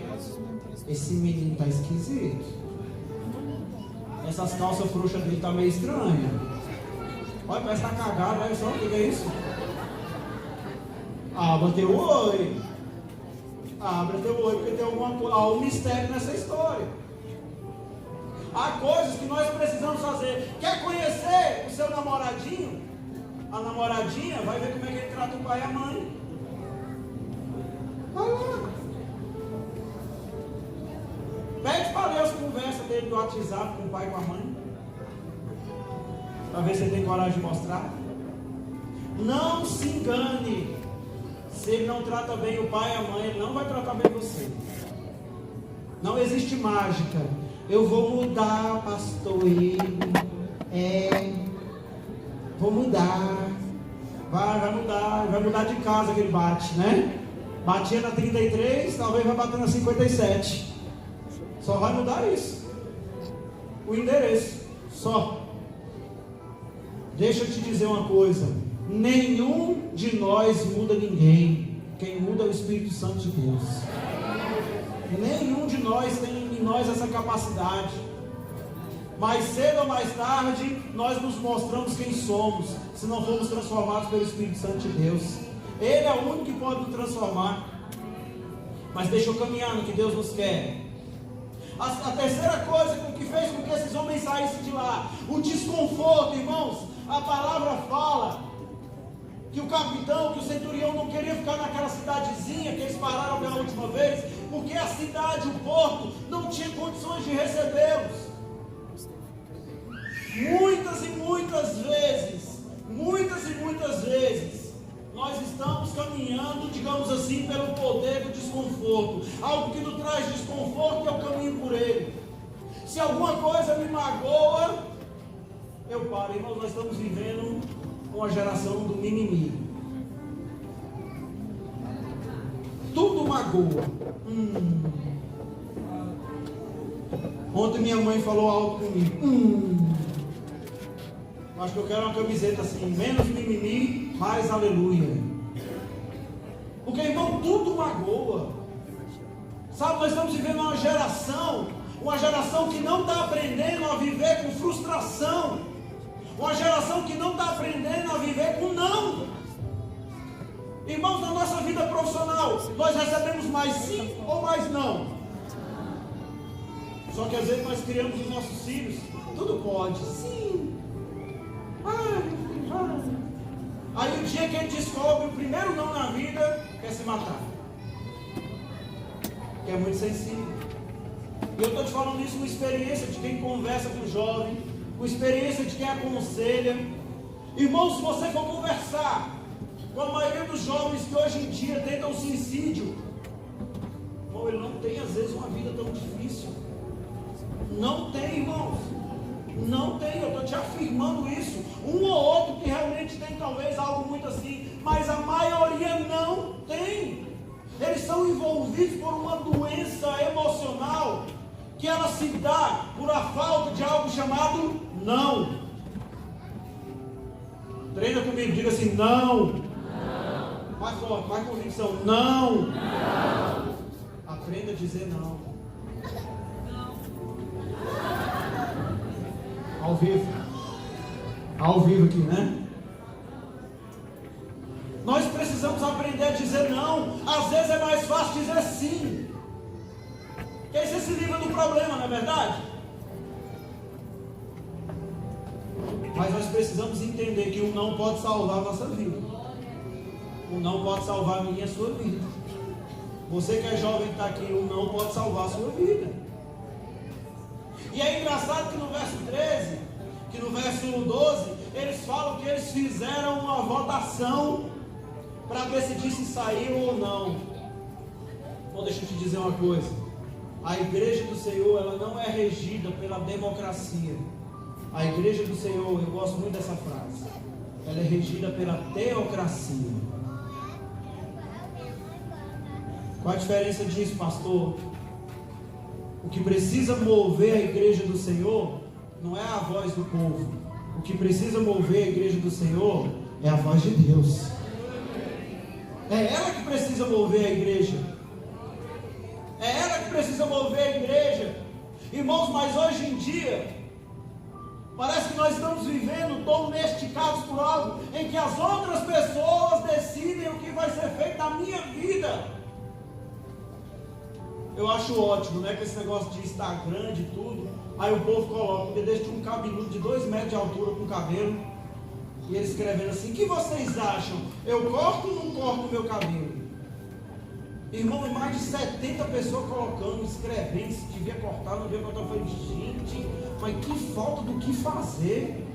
esse menino tá esquisito. Essas calças frouxas dele tá meio estranhas. Olha, parece que tá cagado, olha só, o que é isso? Ah, bateu o oi. Abra teu olho, porque tem há um mistério nessa história. Há coisas que nós precisamos fazer. Quer conhecer o seu namoradinho? A namoradinha, vai ver como é que ele trata o pai e a mãe. Vai lá. Pede para Deus conversa dele do WhatsApp com o pai e com a mãe. Para ver se ele tem coragem de mostrar. Não se engane. Se ele não trata bem o pai e a mãe, ele não vai tratar bem você. Não existe mágica. Eu vou mudar, pastor. Vou mudar. Vai mudar de casa que ele bate, né? Batia na 33, talvez vai bater na 57. Só vai mudar isso. O endereço. Só. Deixa eu te dizer uma coisa. Nenhum de nós muda ninguém. Quem muda é o Espírito Santo de Deus. Nenhum de nós tem em nós essa capacidade. Mais cedo ou mais tarde, nós nos mostramos quem somos, se não formos transformados pelo Espírito Santo de Deus. Ele é o único que pode nos transformar. Mas deixa eu caminhar no que Deus nos quer. A terceira coisa que fez com que esses homens saíssem de lá, o desconforto, irmãos. A palavra fala que o capitão, que o centurião não queria ficar naquela cidadezinha que eles pararam pela última vez, porque a cidade, o porto, não tinha condições de recebê-los. Muitas e muitas vezes, nós estamos caminhando, digamos assim, pelo poder do desconforto. Algo que nos traz desconforto, eu caminho por ele. Se alguma coisa me magoa, eu paro. Irmãos, nós estamos vivendo uma geração do mimimi. Tudo magoa. Ontem minha mãe falou algo comigo. Acho que eu quero uma camiseta assim, menos mimimi, mais aleluia. Porque, irmão, tudo magoa. Sabe, nós estamos vivendo uma geração que não está aprendendo a viver com frustração. Uma geração que não está aprendendo a viver com não. Irmãos, na nossa vida profissional, nós recebemos mais sim ou mais não. Só que às vezes nós criamos os nossos filhos, tudo pode, sim. Aí o dia que ele descobre o primeiro não na vida, quer se matar. Que é muito sensível. E eu estou te falando isso com experiência de quem conversa com o jovem, com experiência de quem aconselha. Irmão, se você for conversar com a maioria dos jovens que hoje em dia tentam suicídio, irmão, ele não tem às vezes uma vida tão difícil. Não tem, irmãos. Não tem, eu estou te afirmando isso. Um ou outro que realmente tem talvez algo muito assim, mas a maioria não tem. Eles são envolvidos por uma doença emocional que ela se dá por a falta de algo chamado não. Treina comigo, diga assim, não. Mais forte, mais convicção, não. Aprenda a dizer não. Ao vivo aqui, né? Nós precisamos aprender a dizer não. Às vezes é mais fácil dizer sim, que aí você se livra do problema, não é verdade? Mas nós precisamos entender que o não pode salvar a nossa vida. O não pode salvar a minha e a sua vida. Você que é jovem que está aqui, o não pode salvar a sua vida. E é engraçado que no verso 13, que no verso 12, eles falam que eles fizeram uma votação para decidir se saíram ou não. Bom, deixa eu te dizer uma coisa. A igreja do Senhor, ela não é regida pela democracia. A igreja do Senhor, eu gosto muito dessa frase, ela é regida pela teocracia. Qual a diferença disso, pastor? O que precisa mover a igreja do Senhor não é a voz do povo. O que precisa mover a igreja do Senhor é a voz de Deus. É ela que precisa mover a igreja. É ela que precisa mover a igreja. Irmãos, mas hoje em dia, parece que nós estamos vivendo domesticados por algo em que as outras pessoas decidem o que vai ser feito na minha vida. Eu acho ótimo, né? Com esse negócio de Instagram, de tudo. Aí o povo coloca, porque deixa um cabeludo de 2 metros de altura com cabelo. E eles escrevendo assim: o que vocês acham? Eu corto ou não corto o meu cabelo? Irmão, e mais de 70 pessoas colocando, escrevendo, se devia cortar, não devia cortar. Eu falei, gente, mas que falta do que fazer.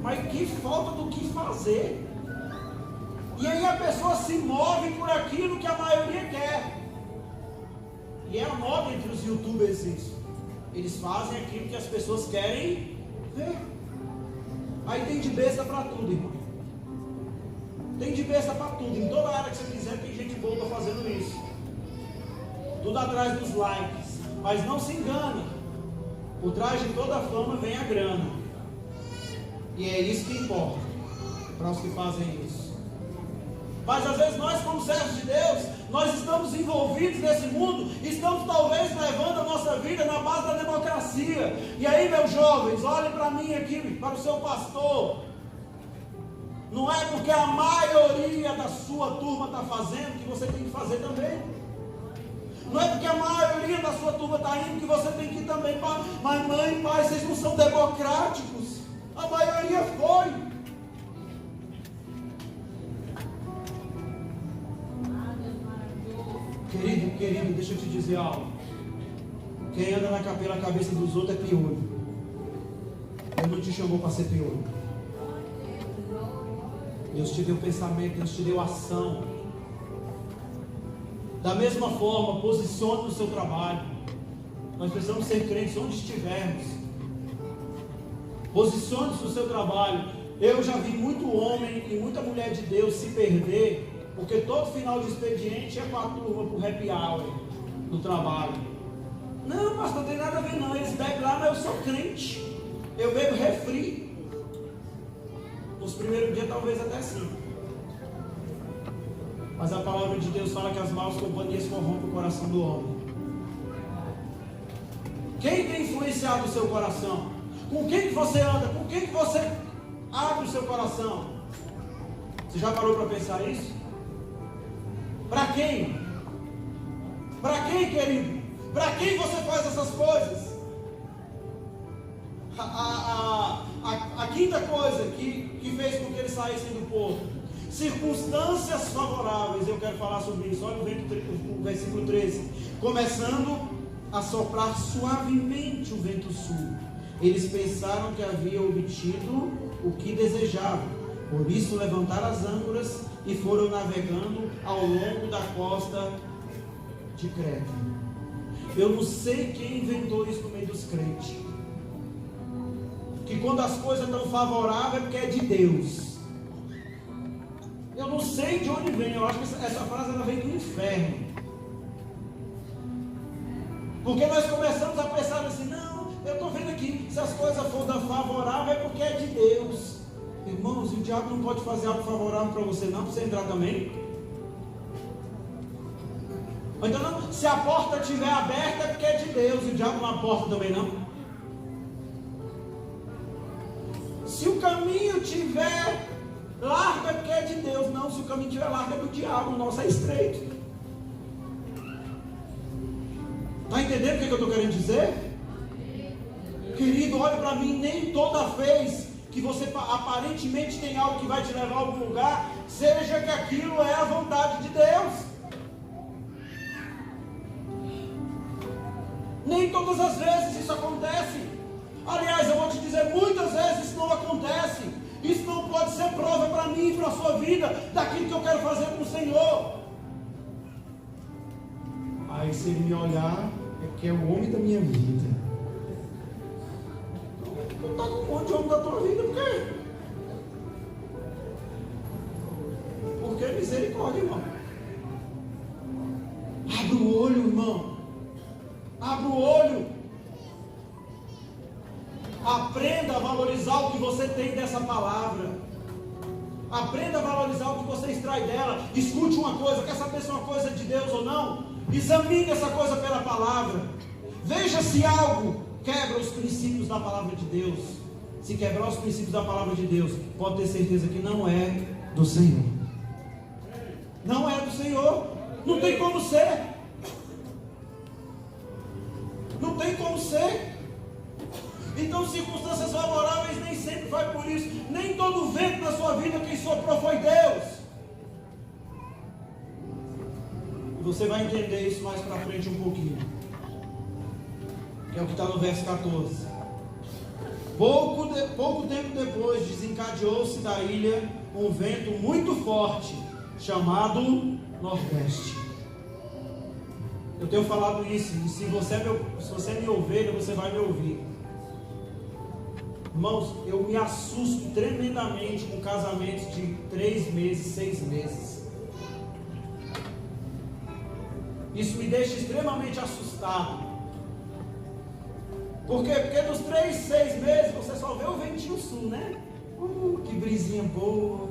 Mas que falta do que fazer. E aí a pessoa se move por aquilo que a maioria quer. E é a moda entre os youtubers isso. Eles fazem aquilo que as pessoas querem ver. Aí tem de besta para tudo, irmão. Tem de besta para tudo. Em toda área que você quiser tem gente boa fazendo isso. Tudo atrás dos likes. Mas não se engane. Por trás de toda fama vem a grana. E é isso que importa para os que fazem isso. Mas às vezes nós, como servos de Deus, nós estamos envolvidos nesse mundo, estamos talvez levando a nossa vida na base da democracia. E aí, meus jovens, olhem para mim aqui, para o seu pastor. Não é porque a maioria da sua turma está fazendo que você tem que fazer também. Não é porque a maioria da sua turma está indo que você tem que ir também. Mas mãe e pai, vocês não são democráticos. A maioria foi. Querido, deixa eu te dizer algo. Quem anda pela cabeça dos outros é piolho. Deus não te chamou para ser piolho. Deus te deu pensamento, Deus te deu ação. Da mesma forma, posicione no seu trabalho. Nós precisamos ser crentes onde estivermos. Posicione-se no seu trabalho. Eu já vi muito homem e muita mulher de Deus se perder, porque todo final de expediente é com a turma para o happy hour do trabalho. Não, pastor, não tem nada a ver não. Eles bebem lá, mas eu sou crente. Eu bebo refri. Nos primeiros dias talvez até sim. Mas a palavra de Deus fala que as maus companhias corrompem o coração do homem. Quem tem influenciado o seu coração? Com quem que você anda? Com quem que você abre o seu coração? Você já parou para pensar isso? Para quem? Para quem, querido? Para quem você faz essas coisas? A quinta coisa que fez com que eles saíssem do porto: circunstâncias favoráveis. Eu quero falar sobre isso. Olha o versículo 13. Começando a soprar suavemente o vento sul, eles pensaram que haviam obtido o que desejavam. Por isso levantaram as âncoras e foram navegando ao longo da costa de Creta. Eu não sei quem inventou isso no meio dos crentes, que quando as coisas estão favoráveis é porque é de Deus. Eu não sei de onde vem. Eu acho que essa frase ela vem do inferno. Porque nós começamos a pensar assim: não, eu estou vendo aqui, se as coisas forem favoráveis é porque é de Deus. Irmãos, o diabo não pode fazer algo favorável para você não, para você entrar também. Então não, se a porta estiver aberta é porque é de Deus. O diabo não porta também não. Se o caminho estiver largo é porque é de Deus. Não, se o caminho estiver largo é do diabo. O nosso é estreito. Está entendendo o que eu estou querendo dizer? Querido, olhe para mim. Nem toda vez que você aparentemente tem algo que vai te levar a algum lugar, seja que aquilo é a vontade de Deus. Nem todas as vezes isso acontece. Aliás, eu vou te dizer, muitas vezes isso não acontece. Isso não pode ser prova para mim e para a sua vida daquilo que eu quero fazer com o Senhor. Aí se ele me olhar, é que é o homem da minha vida. Tu está com um monte de homem da tua vida, por quê? Porque é misericórdia, irmão. Abre o olho, irmão. Abre o olho. Aprenda a valorizar o que você tem dessa palavra. Aprenda a valorizar o que você extrai dela. Escute uma coisa: quer saber se é uma coisa de Deus ou não? Examine essa coisa pela palavra. Veja se algo quebra os princípios da palavra de Deus. Se quebrar os princípios da palavra de Deus, pode ter certeza que não é do Senhor. Não é do Senhor. Não tem como ser. você. Então, circunstâncias favoráveis nem sempre vai por isso. Nem todo vento na sua vida quem soprou foi Deus. E você vai entender isso mais para frente um pouquinho. Que é o que está no verso 14. Pouco tempo depois, desencadeou-se da ilha um vento muito forte, chamado Nordeste. Eu tenho falado isso, e se você é minha ovelha, você vai me ouvir. Irmãos, eu me assusto tremendamente com casamentos de 3 meses, 6 meses. Isso me deixa extremamente assustado. Por quê? Porque nos 3, 6 meses você só vê o ventinho sul, né? Que brisinha boa,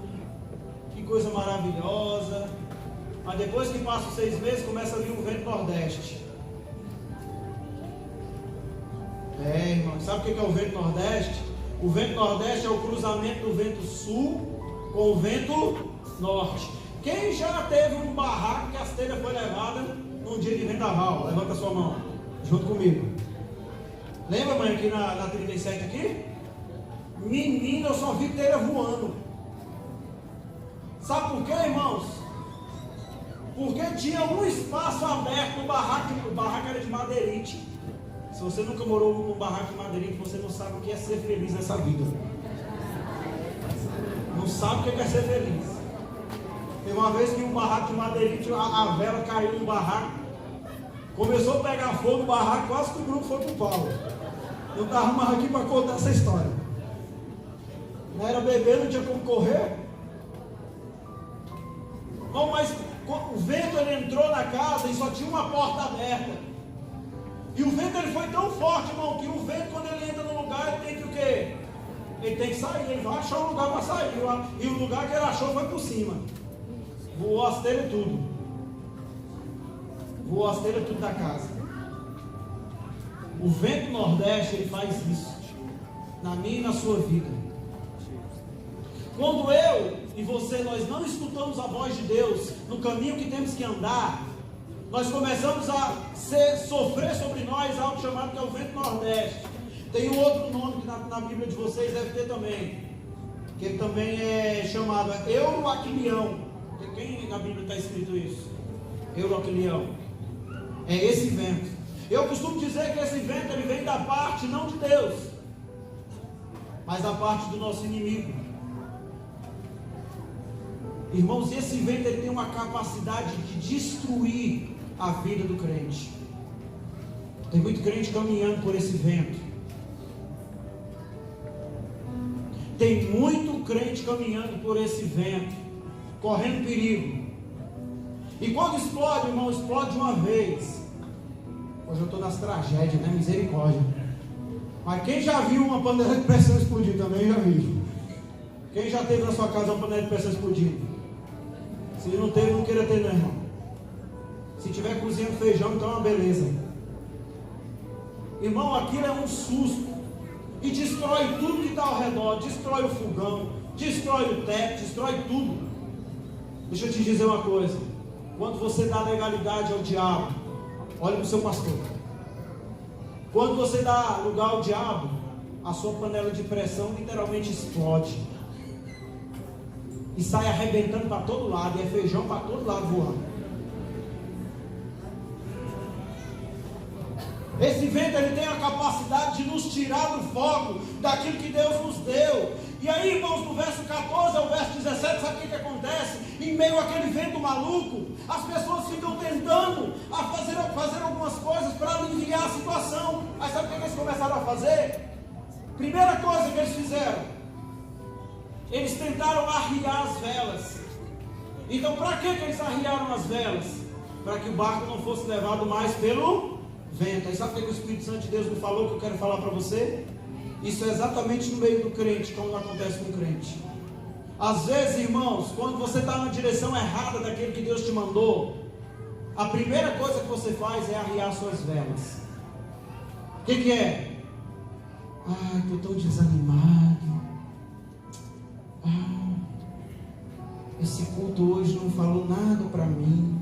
que coisa maravilhosa. Mas depois que passa os 6 meses, começa a vir o vento nordeste. Irmão, sabe o que é o vento nordeste? O vento nordeste é o cruzamento do vento sul com o vento norte. Quem já teve um barraco que a telha foi levada num dia de vendaval? Levanta a sua mão, junto comigo. Lembra, mãe, aqui na 37 aqui? Menina, eu só vi telha voando. Sabe por quê, irmãos? Porque tinha um espaço aberto no barraco. O barraco era de madeirite. Se você nunca morou num barraco de madeirite, você não sabe o que é ser feliz nessa vida. Não sabe o que é ser feliz. Teve uma vez que um barraco de madeirite, a vela caiu no barraco. Começou a pegar fogo no barraco, quase que o grupo foi pro pau. Eu estava mais aqui para contar essa história. Não era bebê, não tinha como correr. Bom, mas o vento ele entrou na casa e só tinha uma porta aberta. E o vento ele foi tão forte, irmão, que o vento quando ele entra no lugar, ele tem que o quê? Ele tem que sair, ele vai achar um lugar para sair. E o lugar que ele achou foi por cima. Voou as telhas tudo. Voou as telhas tudo da casa. O vento nordeste, ele faz isso. Na minha e na sua vida. Quando eu e você, nós não escutamos a voz de Deus no caminho que temos que andar, nós começamos a sofrer sobre nós algo chamado que é o vento nordeste. Tem um outro nome que na Bíblia de vocês deve ter também, que ele também é chamado Euroaclião. Quem na Bíblia está escrito isso? Euroaclião. É esse vento. Eu costumo dizer que esse vento ele vem da parte não de Deus, mas da parte do nosso inimigo. Irmãos, esse vento ele tem uma capacidade de destruir a vida do crente. Tem muito crente caminhando por esse vento. Tem muito crente caminhando por esse vento, correndo perigo. E quando explode, irmão, explode uma vez. Hoje eu estou nas tragédias, né? Misericórdia. Mas quem já viu uma panela de pressão explodir também? Já viu. Quem já teve na sua casa uma panela de pressão explodindo? Se não teve, não queira ter, não, irmão. Se tiver cozinhando feijão, então é uma beleza. Irmão, aquilo é um susto. E destrói tudo que está ao redor. Destrói o fogão, destrói o teto, destrói tudo. Deixa eu te dizer uma coisa. Quando você dá legalidade ao diabo, olhe para o seu pastor. Quando você dá lugar ao diabo, a sua panela de pressão literalmente explode. E sai arrebentando para todo lado. E é feijão para todo lado voando. Esse vento ele tem a capacidade de nos tirar do foco daquilo que Deus nos deu. E aí, irmãos, do verso 14 ao verso 17, sabe o que acontece? Em meio àquele vento maluco, as pessoas ficam tentando fazer algumas coisas para aliviar a situação. Aí sabe o que eles começaram a fazer? Primeira coisa que eles fizeram, eles tentaram arriar as velas. Então, para que eles arriaram as velas? Para que o barco não fosse levado mais pelo vento. Aí sabe o que o Espírito Santo de Deus me falou que eu quero falar para você? Isso é exatamente no meio do crente, como acontece com o crente. Às vezes, irmãos, quando você está na direção errada daquilo que Deus te mandou, a primeira coisa que você faz é arriar suas velas. O que é? Ai, estou tão desanimado. Esse culto hoje não falou nada para mim.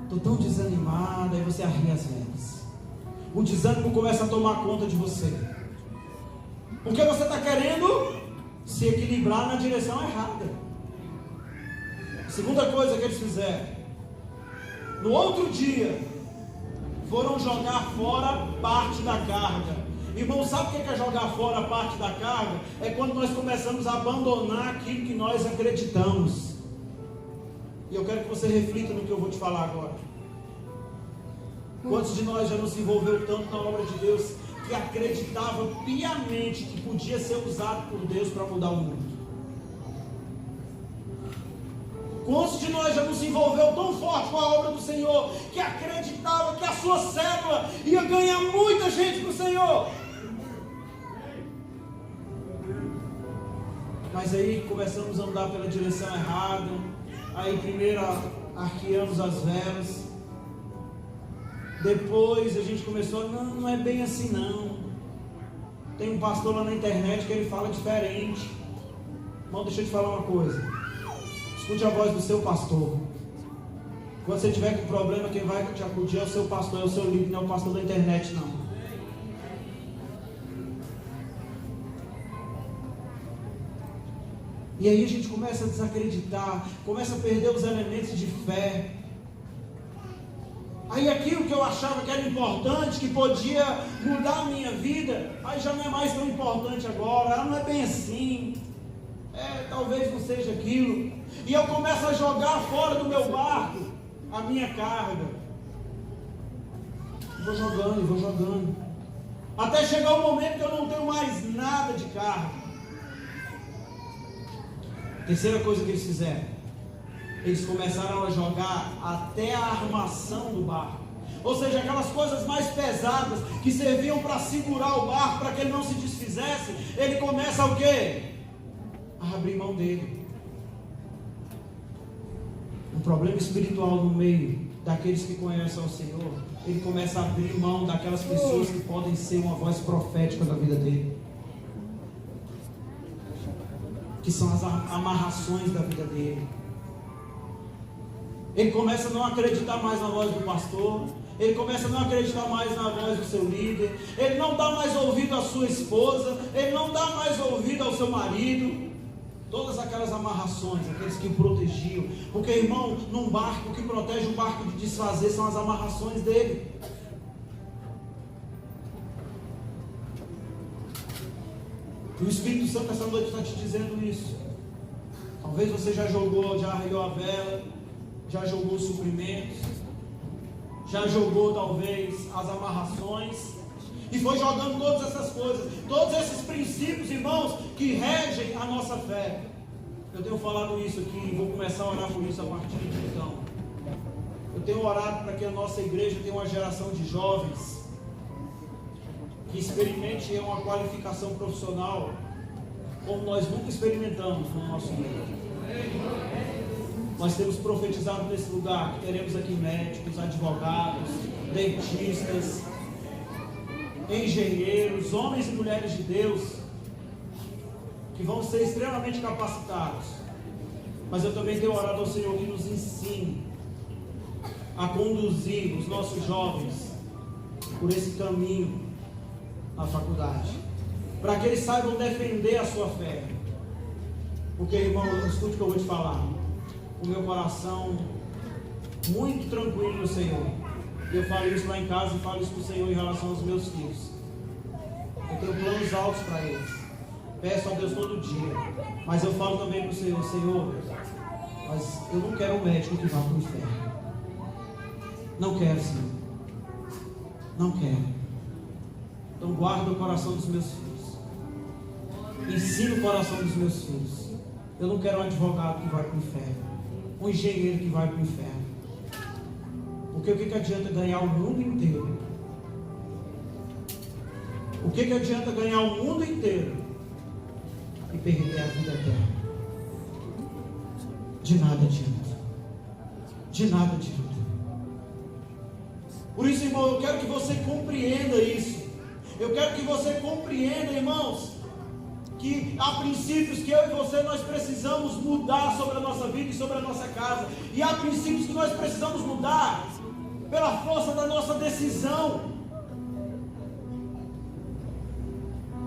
Estou tão desanimado. Aí você arria as velas. o desânimo começa a tomar conta de você. Porque você está querendo se equilibrar na direção errada. Segunda coisa que eles fizeram: no outro dia, foram jogar fora parte da carga. Irmão, sabe o que é jogar fora parte da carga? É quando nós começamos a abandonar aquilo que nós acreditamos. E eu quero que você reflita no que eu vou te falar agora. Quantos de nós já não se envolveu tanto na obra de Deus que acreditava piamente que podia ser usado por Deus para mudar o mundo? Quantos de nós já não se envolveu tão forte com a obra do Senhor que acreditava que a sua célula ia ganhar muita gente para o Senhor? Mas aí começamos a andar pela direção errada. Aí primeiro arqueamos as velas. Depois a gente começou, não é bem assim não. Tem um pastor lá na internet que ele fala diferente. Irmão, deixa eu te falar uma coisa. Escute a voz do seu pastor. Quando você tiver com problema, quem vai te acudir é o seu pastor, é o seu líder, não é o pastor da internet não. E aí a gente começa a desacreditar, começa a perder os elementos de fé. Aí aquilo que eu achava que era importante, que podia mudar a minha vida, aí já não é mais tão importante agora, não é bem assim. Talvez não seja aquilo. E eu começo a jogar fora do meu barco a minha carga. Vou jogando. Até chegar o momento que eu não tenho mais nada de carga. Terceira coisa que eles fizeram: eles começaram a jogar até a armação do barco. Ou seja, aquelas coisas mais pesadas que serviam para segurar o barco, para que ele não se desfizesse. Ele começa o quê? A abrir mão dele. Um problema espiritual no meio daqueles que conhecem ao Senhor. Ele começa a abrir mão daquelas pessoas que podem ser uma voz profética na vida dele, que são as amarrações da vida dele. Ele começa a não acreditar mais na voz do pastor. Ele começa a não acreditar mais na voz do seu líder. Ele não dá mais ouvido à sua esposa. Ele não dá mais ouvido ao seu marido. Todas aquelas amarrações, aqueles que o protegiam. Porque, irmão, num barco, o que protege o barco de desfazer são as amarrações dele. E o Espírito Santo essa noite está te dizendo isso. Talvez você já arriou a vela, já jogou os suprimentos, já jogou talvez as amarrações, e foi jogando todas essas coisas, todos esses princípios, irmãos, que regem a nossa fé. Eu tenho falado isso aqui, vou começar a orar por isso a partir de então. Eu tenho orado para que a nossa igreja tenha uma geração de jovens que experimente uma qualificação profissional como nós nunca experimentamos no nosso meio. Nós temos profetizado nesse lugar que teremos aqui médicos, advogados, dentistas, engenheiros, homens e mulheres de Deus, que vão ser extremamente capacitados. Mas eu também tenho orado ao Senhor que nos ensine a conduzir os nossos jovens por esse caminho na faculdade, para que eles saibam defender a sua fé. Porque, irmão, escute o que eu vou te falar. O meu coração muito tranquilo no Senhor. Eu falo isso lá em casa e falo isso para o Senhor em relação aos meus filhos. Eu tenho planos altos para eles. Peço a Deus todo dia. Mas eu falo também para o Senhor: Senhor, mas eu não quero um médico que vá para o inferno. Não quero, Senhor. Não quero. Então guarda o coração dos meus filhos. Ensina o coração dos meus filhos. Eu não quero um advogado que vai para o inferno, um engenheiro que vai para o inferno. Porque o que adianta ganhar o mundo inteiro? O que adianta ganhar o mundo inteiro e perder a vida eterna? De nada adianta. De nada adianta. Por isso, irmão, eu quero que você compreenda isso. Eu quero que você compreenda, irmãos, que há princípios que eu e você nós precisamos mudar sobre a nossa vida e sobre a nossa casa. E há princípios que nós precisamos mudar pela força da nossa decisão.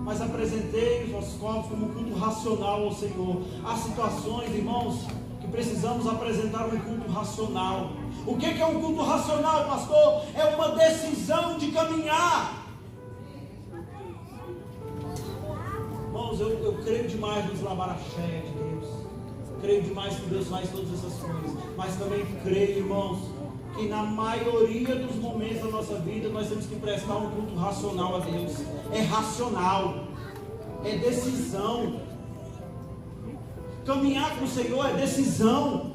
mas apresentei os vossos corpos como um culto racional ao Senhor. Há situações, irmãos, que precisamos apresentar um culto racional. O que é um culto racional, pastor? É uma decisão de caminhar. Irmãos, eu creio demais nos labaraxé de Deus. Creio demais que Deus faz todas essas coisas. Mas também creio, irmãos, que na maioria dos momentos da nossa vida nós temos que prestar um culto racional a Deus. É racional, é decisão. Caminhar com o Senhor é decisão.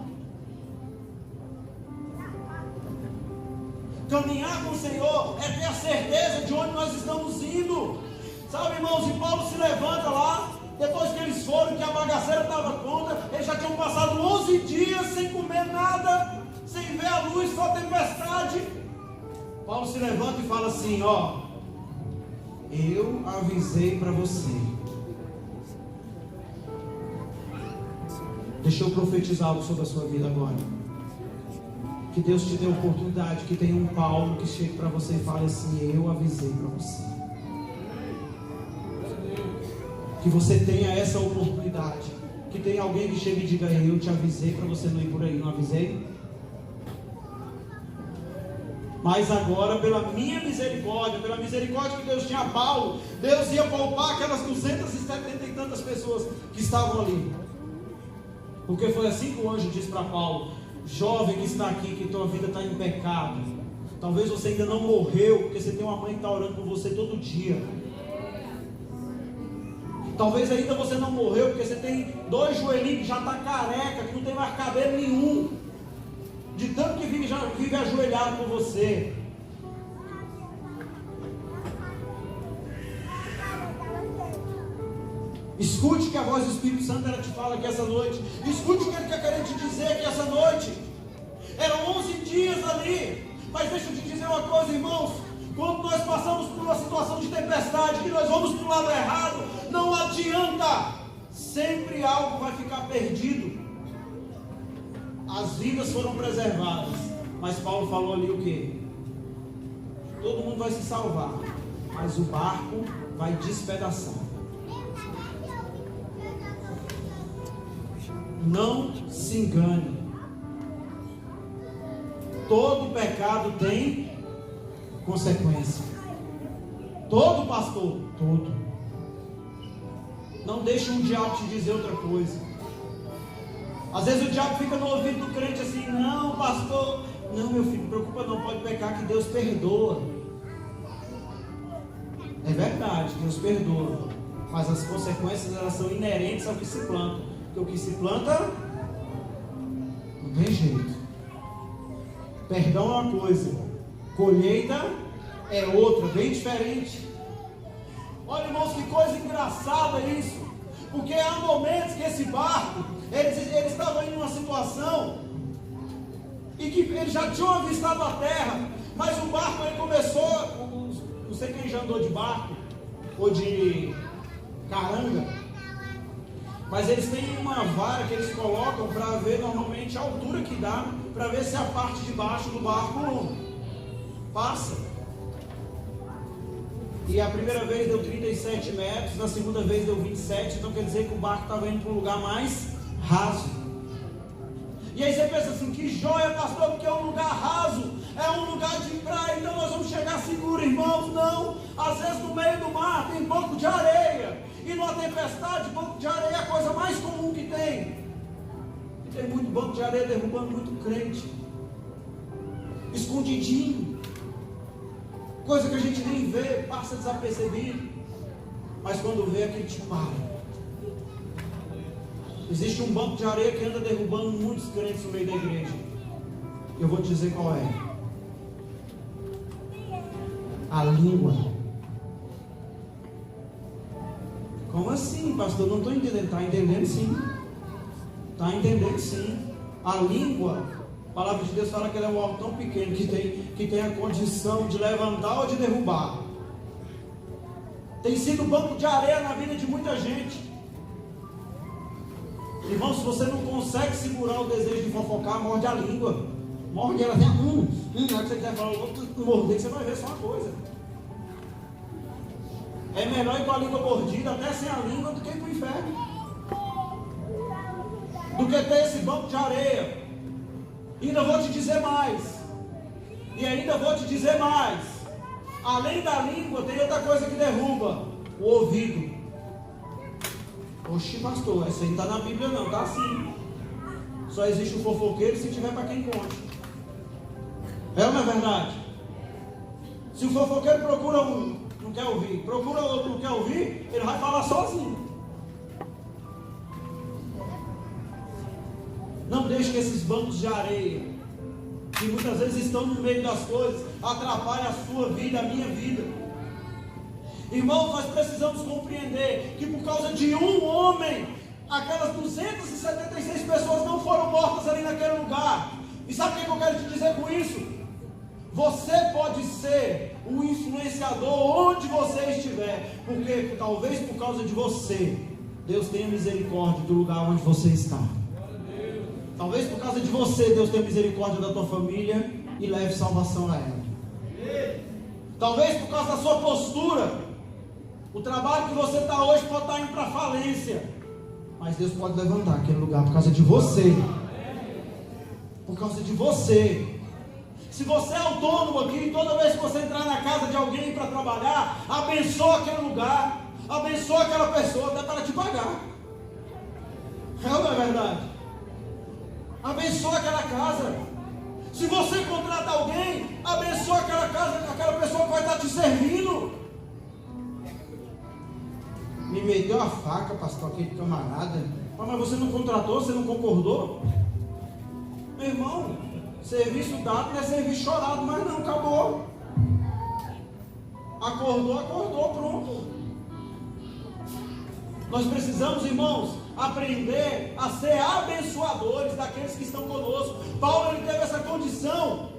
Caminhar com o Senhor é ter a certeza de onde nós estamos indo. Sabe, irmãos, e Paulo se levanta lá, depois que eles foram, que a bagaceira estava pronta, eles já tinham passado 11 dias sem comer nada, sem ver a luz, só tempestade. Paulo se levanta e fala assim, ó, eu avisei para você. Deixa eu profetizar algo sobre a sua vida agora. Que Deus te dê a oportunidade, que tenha um Paulo que chegue para você e fale assim, eu avisei para você. Que você tenha essa oportunidade. Que tenha alguém que chegue e diga, eu te avisei para você não ir por aí, não avisei? Mas agora, pela minha misericórdia, pela misericórdia que Deus tinha a Paulo, Deus ia poupar aquelas 270 e tantas pessoas que estavam ali. Porque foi assim que o anjo disse para Paulo, jovem que está aqui, que tua vida está em pecado. Talvez você ainda não morreu, porque você tem uma mãe que está orando por você todo dia. Talvez ainda você não morreu, porque você tem 2 joelhinhos que já está careca, que não tem mais cabelo nenhum. De tanto que vive ajoelhado por você. Escute que a voz do Espírito Santo ela te fala aqui essa noite. Escute o que ele está querendo te dizer aqui essa noite. Eram 11 dias ali. Mas deixa eu te dizer uma coisa, irmãos. Quando nós passamos por uma situação de tempestade, que nós vamos para o lado errado, não adianta. Sempre algo vai ficar perdido. As vidas foram preservadas. Mas Paulo falou ali o quê? Todo mundo vai se salvar, mas o barco vai despedaçar. Não se engane. Todo pecado tem consequência. Todo pastor, todo. Não deixe um diabo te dizer outra coisa. Às vezes o diabo fica no ouvido do crente assim, não pastor, não meu filho, não preocupa não, pode pecar que Deus perdoa. É verdade, Deus perdoa. Mas as consequências elas são inerentes ao que se planta. Porque o que se planta não tem jeito. Perdão é uma coisa, colheita é outra, bem diferente. Olha, irmãos, que coisa engraçada isso. Porque há momentos que esse barco, eles estavam em uma situação e que eles já tinham avistado a terra, mas o barco ele começou, não sei quem já andou de barco ou de caranga, mas eles têm uma vara que eles colocam para ver normalmente a altura que dá, para ver se a parte de baixo do barco passa. E a primeira vez deu 37 metros, na segunda vez deu 27, então quer dizer que o barco estava indo para um lugar mais raso. E aí você pensa assim, que joia, pastor, porque é um lugar raso, é um lugar de praia, então nós vamos chegar seguro, irmãos. Não, às vezes no meio do mar tem banco de areia, e numa tempestade, banco de areia é a coisa mais comum que tem. E tem muito banco de areia derrubando muito crente, escondidinho, coisa que a gente nem vê, passa desapercebido, mas quando vê aquele te para. Existe um banco de areia que anda derrubando muitos crentes no meio da igreja. Eu vou te dizer qual é. A língua. Como assim, pastor? Não estou entendendo. Está entendendo sim. Está entendendo sim. A língua, a palavra de Deus fala que ela é um algo tão pequeno que tem a condição de levantar ou de derrubar. Tem sido banco de areia na vida de muita gente. Irmão, se você não consegue segurar o desejo de fofocar, morde a língua. Morde ela até na hora que você quiser falar o outro morder, você vai ver só uma coisa. É melhor ir com a língua mordida, até sem a língua, do que ir para o inferno. Do que ter esse banco de areia. E ainda vou te dizer mais. Além da língua, tem outra coisa que derruba: o ouvido. Oxi, pastor, essa aí não está na Bíblia não, está assim. Só existe o fofoqueiro se tiver para quem conte. É ou não é verdade? Se o fofoqueiro procura um, não quer ouvir, procura outro, não quer ouvir, ele vai falar sozinho. Não deixe que esses bancos de areia, que muitas vezes estão no meio das coisas, atrapalhem a sua vida, a minha vida. Irmãos, nós precisamos compreender que por causa de um homem, aquelas 276 pessoas não foram mortas ali naquele lugar. E sabe o que eu quero te dizer com isso? Você pode ser um influenciador onde você estiver, porque talvez por causa de você, Deus tenha misericórdia do lugar onde você está. Talvez por causa de você, Deus tenha misericórdia da tua família e leve salvação a ela. Talvez por causa da sua postura, o trabalho que você está hoje pode estar indo para a falência, mas Deus pode levantar aquele lugar por causa de você. Por causa de você. Se você é autônomo aqui, toda vez que você entrar na casa de alguém para trabalhar, abençoa aquele lugar, abençoa aquela pessoa, até para te pagar. É ou não é verdade? Abençoa aquela casa. Se você contrata alguém, abençoa aquela casa, aquela pessoa que vai estar te servindo. Me meteu a faca, pastor, aquele camarada. Mas você não contratou, você não concordou? Meu irmão, serviço dado não é serviço chorado, mas não, acabou. Acordou, pronto. Nós precisamos, irmãos, aprender a ser abençoadores daqueles que estão conosco. Paulo, ele teve essa condição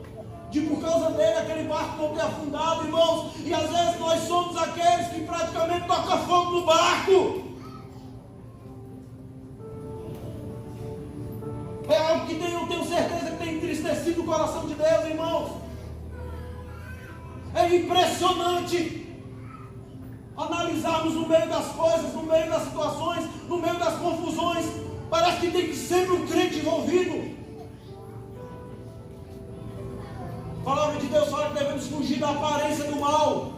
de, por causa dele, aquele barco não ter afundado, irmãos. E às vezes nós somos aqueles que praticamente tocam fogo no barco. É algo que eu tenho certeza que tem entristecido o coração de Deus, irmãos. É impressionante analisarmos no meio das coisas, no meio das situações, no meio das confusões. Parece que tem sempre um crente envolvido. A palavra de Deus fala que devemos fugir da aparência do mal.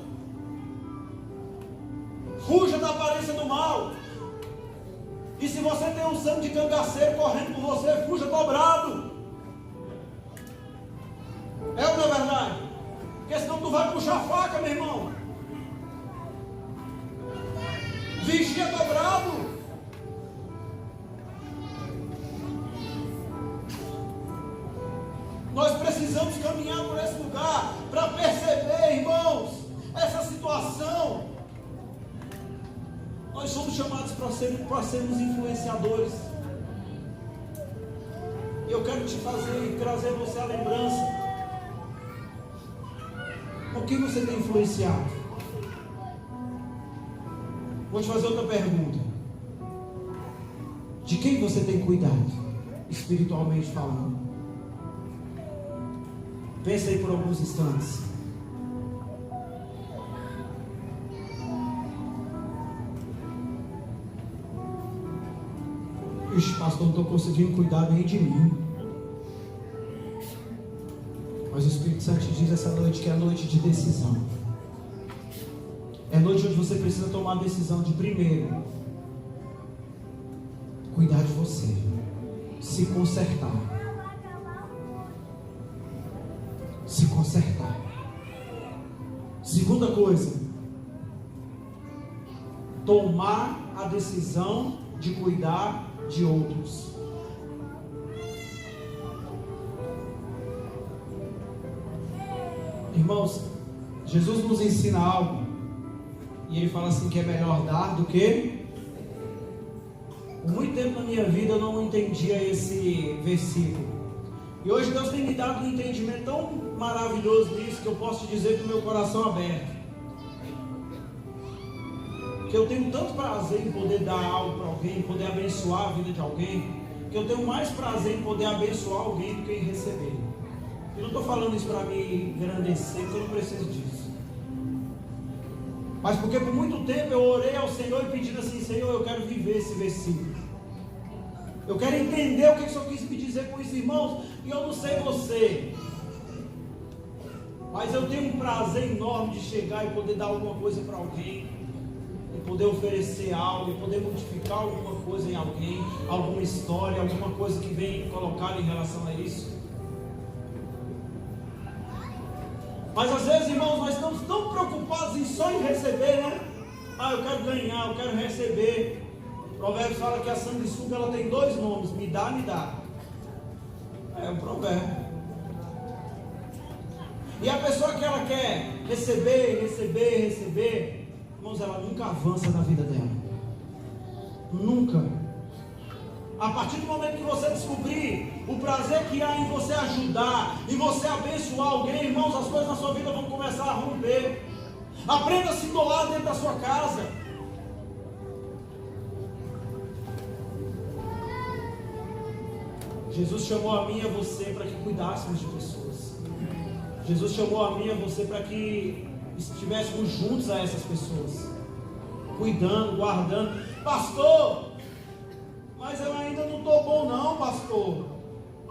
Fuja da aparência do mal. E se você tem um sangue de cangaceiro correndo por você, fuja dobrado. É ou não é verdade? Porque senão tu vai puxar a faca, meu irmão. Vigia dobrado. Nós precisamos caminhar por esse lugar para perceber, irmãos, essa situação. Nós somos chamados para sermos influenciadores. E eu quero te trazer você a lembrança. O que você tem influenciado? Vou te fazer outra pergunta. De quem você tem cuidado, espiritualmente falando? Pensa aí por alguns instantes. Ixi, pastor, não estou conseguindo cuidar nem de mim. Mas o Espírito Santo te diz essa noite que é a noite de decisão. É a noite onde você precisa tomar a decisão de, primeiro, cuidar de você, se consertar. Se consertar. Segunda coisa, tomar a decisão de cuidar de outros. Irmãos, Jesus nos ensina algo, e ele fala assim que é melhor dar do que... Por muito tempo na minha vida eu não entendia esse versículo, e hoje Deus tem me dado um entendimento tão maravilhoso nisso, que eu posso te dizer com o meu coração aberto, que eu tenho tanto prazer em poder dar algo para alguém, poder abençoar a vida de alguém, que eu tenho mais prazer em poder abençoar alguém do que em receber. Eu não estou falando isso para me engrandecer, porque eu não preciso disso. Mas porque por muito tempo eu orei ao Senhor e pedindo assim: Senhor, eu quero viver esse versículo. Eu quero entender o que o Senhor quis me dizer com isso, irmãos. E eu não sei você, mas eu tenho um prazer enorme de chegar e poder dar alguma coisa para alguém, e poder oferecer algo, e poder modificar alguma coisa em alguém, alguma história, alguma coisa que vem colocar em relação a isso. Mas às vezes, irmãos, nós estamos tão preocupados em só em receber, né? Ah, eu quero ganhar, eu quero receber. Provérbios fala que a sanguessuga ela tem 2 nomes: me dá, me dá. É um provérbio. E a pessoa que ela quer receber, irmãos, ela nunca avança na vida dela. Nunca. A partir do momento que você descobrir o prazer que há em você ajudar, em você abençoar alguém, irmãos, as coisas na sua vida vão começar a romper. Aprenda a se doar dentro da sua casa. Jesus chamou a mim e a você para que cuidássemos de pessoas. Jesus chamou a mim e a você para que estivéssemos juntos a essas pessoas, cuidando, guardando. Pastor, mas eu ainda não estou bom não, pastor.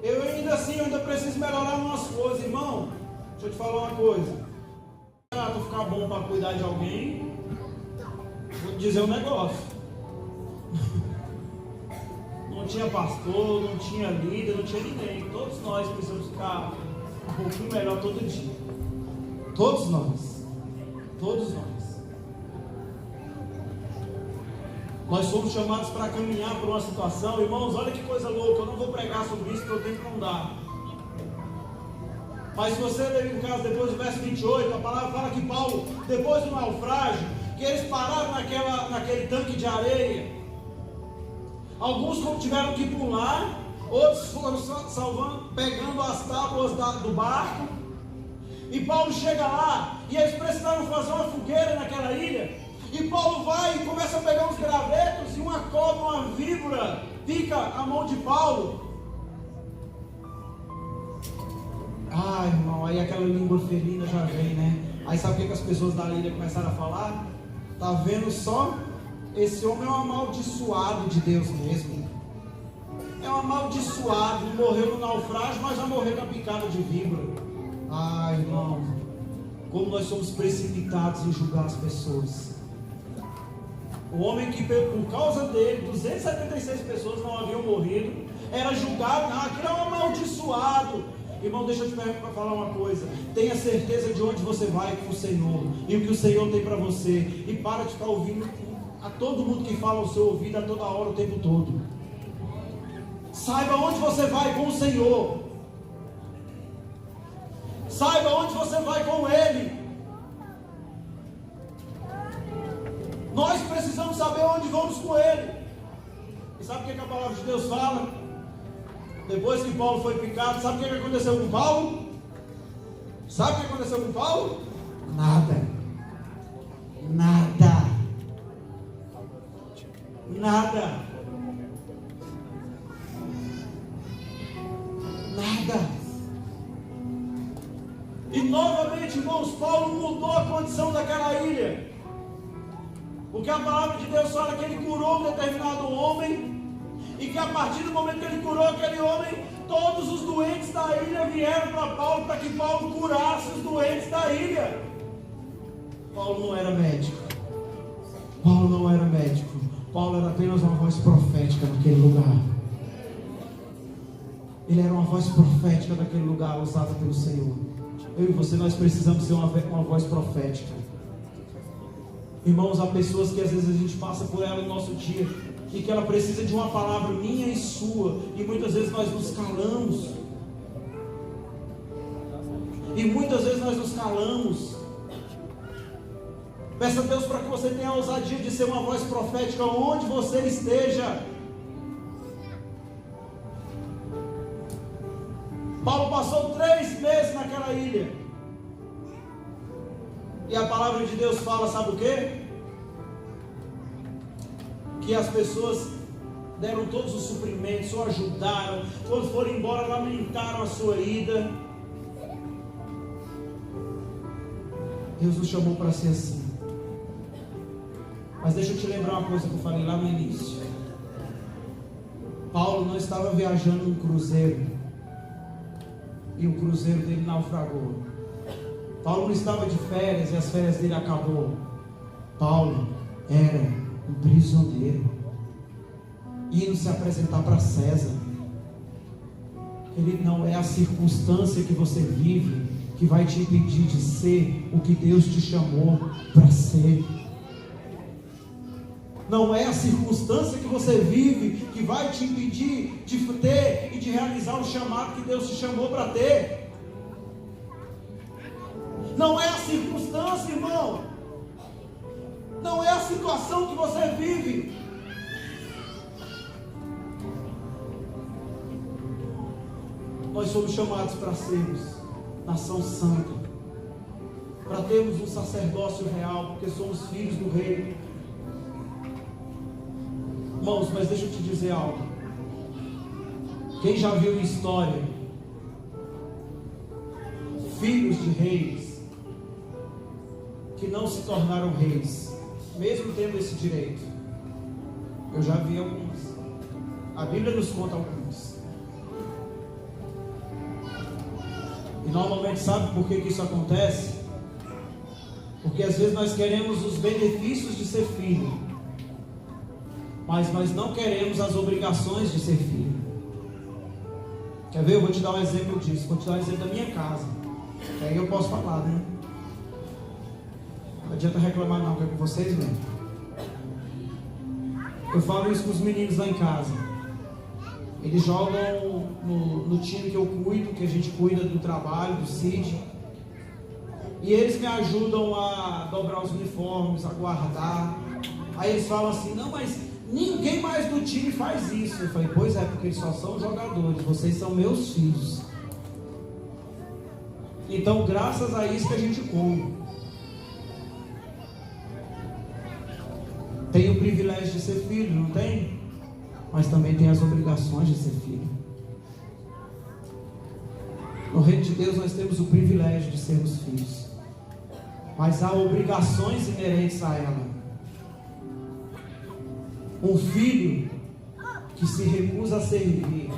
Eu ainda preciso melhorar umas coisas, irmão. Deixa eu te falar uma coisa. Para tu ficar bom para cuidar de alguém, vou te dizer um negócio. Não tinha pastor, não tinha líder, não tinha ninguém. Todos nós precisamos ficar um pouquinho melhor todo dia. Todos nós. Todos nós. Nós somos chamados para caminhar por uma situação. Irmãos, olha que coisa louca. Eu não vou pregar sobre isso porque o tempo não dá. Mas se você ler em casa, depois do verso 28, a palavra fala que Paulo, depois do naufrágio, que eles pararam naquele tanque de areia. Alguns tiveram que pular, outros foram salvando, pegando as tábuas do barco. E Paulo chega lá, e eles precisaram fazer uma fogueira naquela ilha. E Paulo vai e começa a pegar uns gravetos, e uma cobra, uma víbora, pica a mão de Paulo. Ah, irmão, aí aquela língua felina já vem, né? Aí sabe o que as pessoas da ilha começaram a falar? Tá vendo só? Esse homem é um amaldiçoado de Deus mesmo. É um amaldiçoado, morreu no naufrágio, mas já morreu na picada de víbora. Ah, irmão, como nós somos precipitados em julgar as pessoas. O homem que, por causa dele, 276 pessoas não haviam morrido, era julgado, aquele é um amaldiçoado. Irmão, deixa eu te falar uma coisa. Tenha certeza de onde você vai com o Senhor e o que o Senhor tem para você. E para de ficar ouvindo a todo mundo que fala ao seu ouvido a toda hora, o tempo todo. Saiba onde você vai com o Senhor. Saiba onde você vai com Ele. Nós precisamos saber onde vamos com Ele. E sabe o que a palavra de Deus fala? Depois que Paulo foi picado, sabe o que aconteceu com Paulo? Sabe o que aconteceu com Paulo? Nada. Nada. Nada. Nada. E novamente, irmãos, Paulo mudou a condição daquela ilha. Porque a palavra de Deus fala que ele curou um determinado homem. E que a partir do momento que ele curou aquele homem, todos os doentes da ilha vieram para Paulo, para que Paulo curasse os doentes da ilha. Paulo não era médico. Paulo não era médico. Paulo era apenas uma voz profética naquele lugar. Ele era uma voz profética naquele lugar, usada pelo Senhor. Eu e você, nós precisamos ser uma voz profética. Irmãos, há pessoas que às vezes a gente passa por ela no nosso dia e que ela precisa de uma palavra minha e sua, e muitas vezes nós nos calamos. E muitas vezes nós nos calamos. Peça a Deus para que você tenha a ousadia de ser uma voz profética onde você esteja. Paulo passou 3 meses naquela ilha. E a palavra de Deus fala, sabe o quê? Que as pessoas deram todos os suprimentos, ou ajudaram, quando foram embora, lamentaram a sua ida. Deus nos chamou para ser assim. Mas deixa eu te lembrar uma coisa que eu falei lá no início. Paulo não estava viajando num cruzeiro e o cruzeiro dele naufragou. Paulo não estava de férias e as férias dele acabou. Paulo era um prisioneiro, indo se apresentar para César. Ele não é a circunstância que você vive que vai te impedir de ser o que Deus te chamou para ser. Não é a circunstância que você vive que vai te impedir de ter e de realizar o chamado que Deus te chamou para ter. Não é a circunstância, irmão. Não é a situação que você vive. Nós somos chamados para sermos nação santa, para termos um sacerdócio real, porque somos filhos do rei. Irmãos, mas deixa eu te dizer algo. Quem já viu em história filhos de reis que não se tornaram reis, mesmo tendo esse direito? Eu já vi alguns. A Bíblia nos conta alguns. E normalmente sabe por que isso acontece? Porque às vezes nós queremos os benefícios de ser filho, mas nós não queremos as obrigações de ser filho. Quer ver? Eu vou te dar um exemplo disso. Vou te dar um exemplo da minha casa. Aí eu posso falar, né? Não adianta reclamar não, que é com vocês mesmo. Eu falo isso com os meninos lá em casa. Eles jogam no time que eu cuido, que a gente cuida do trabalho, do CID. E eles me ajudam a dobrar os uniformes, a guardar. Aí eles falam assim, não, mas ninguém mais do time faz isso. Eu falei, pois é, porque eles só são jogadores, vocês são meus filhos. Então, graças a isso que a gente come. Tem o privilégio de ser filho, não tem? Mas também tem as obrigações de ser filho. No reino de Deus nós temos o privilégio de sermos filhos, mas há obrigações inerentes a ela. Um filho que se recusa a servir,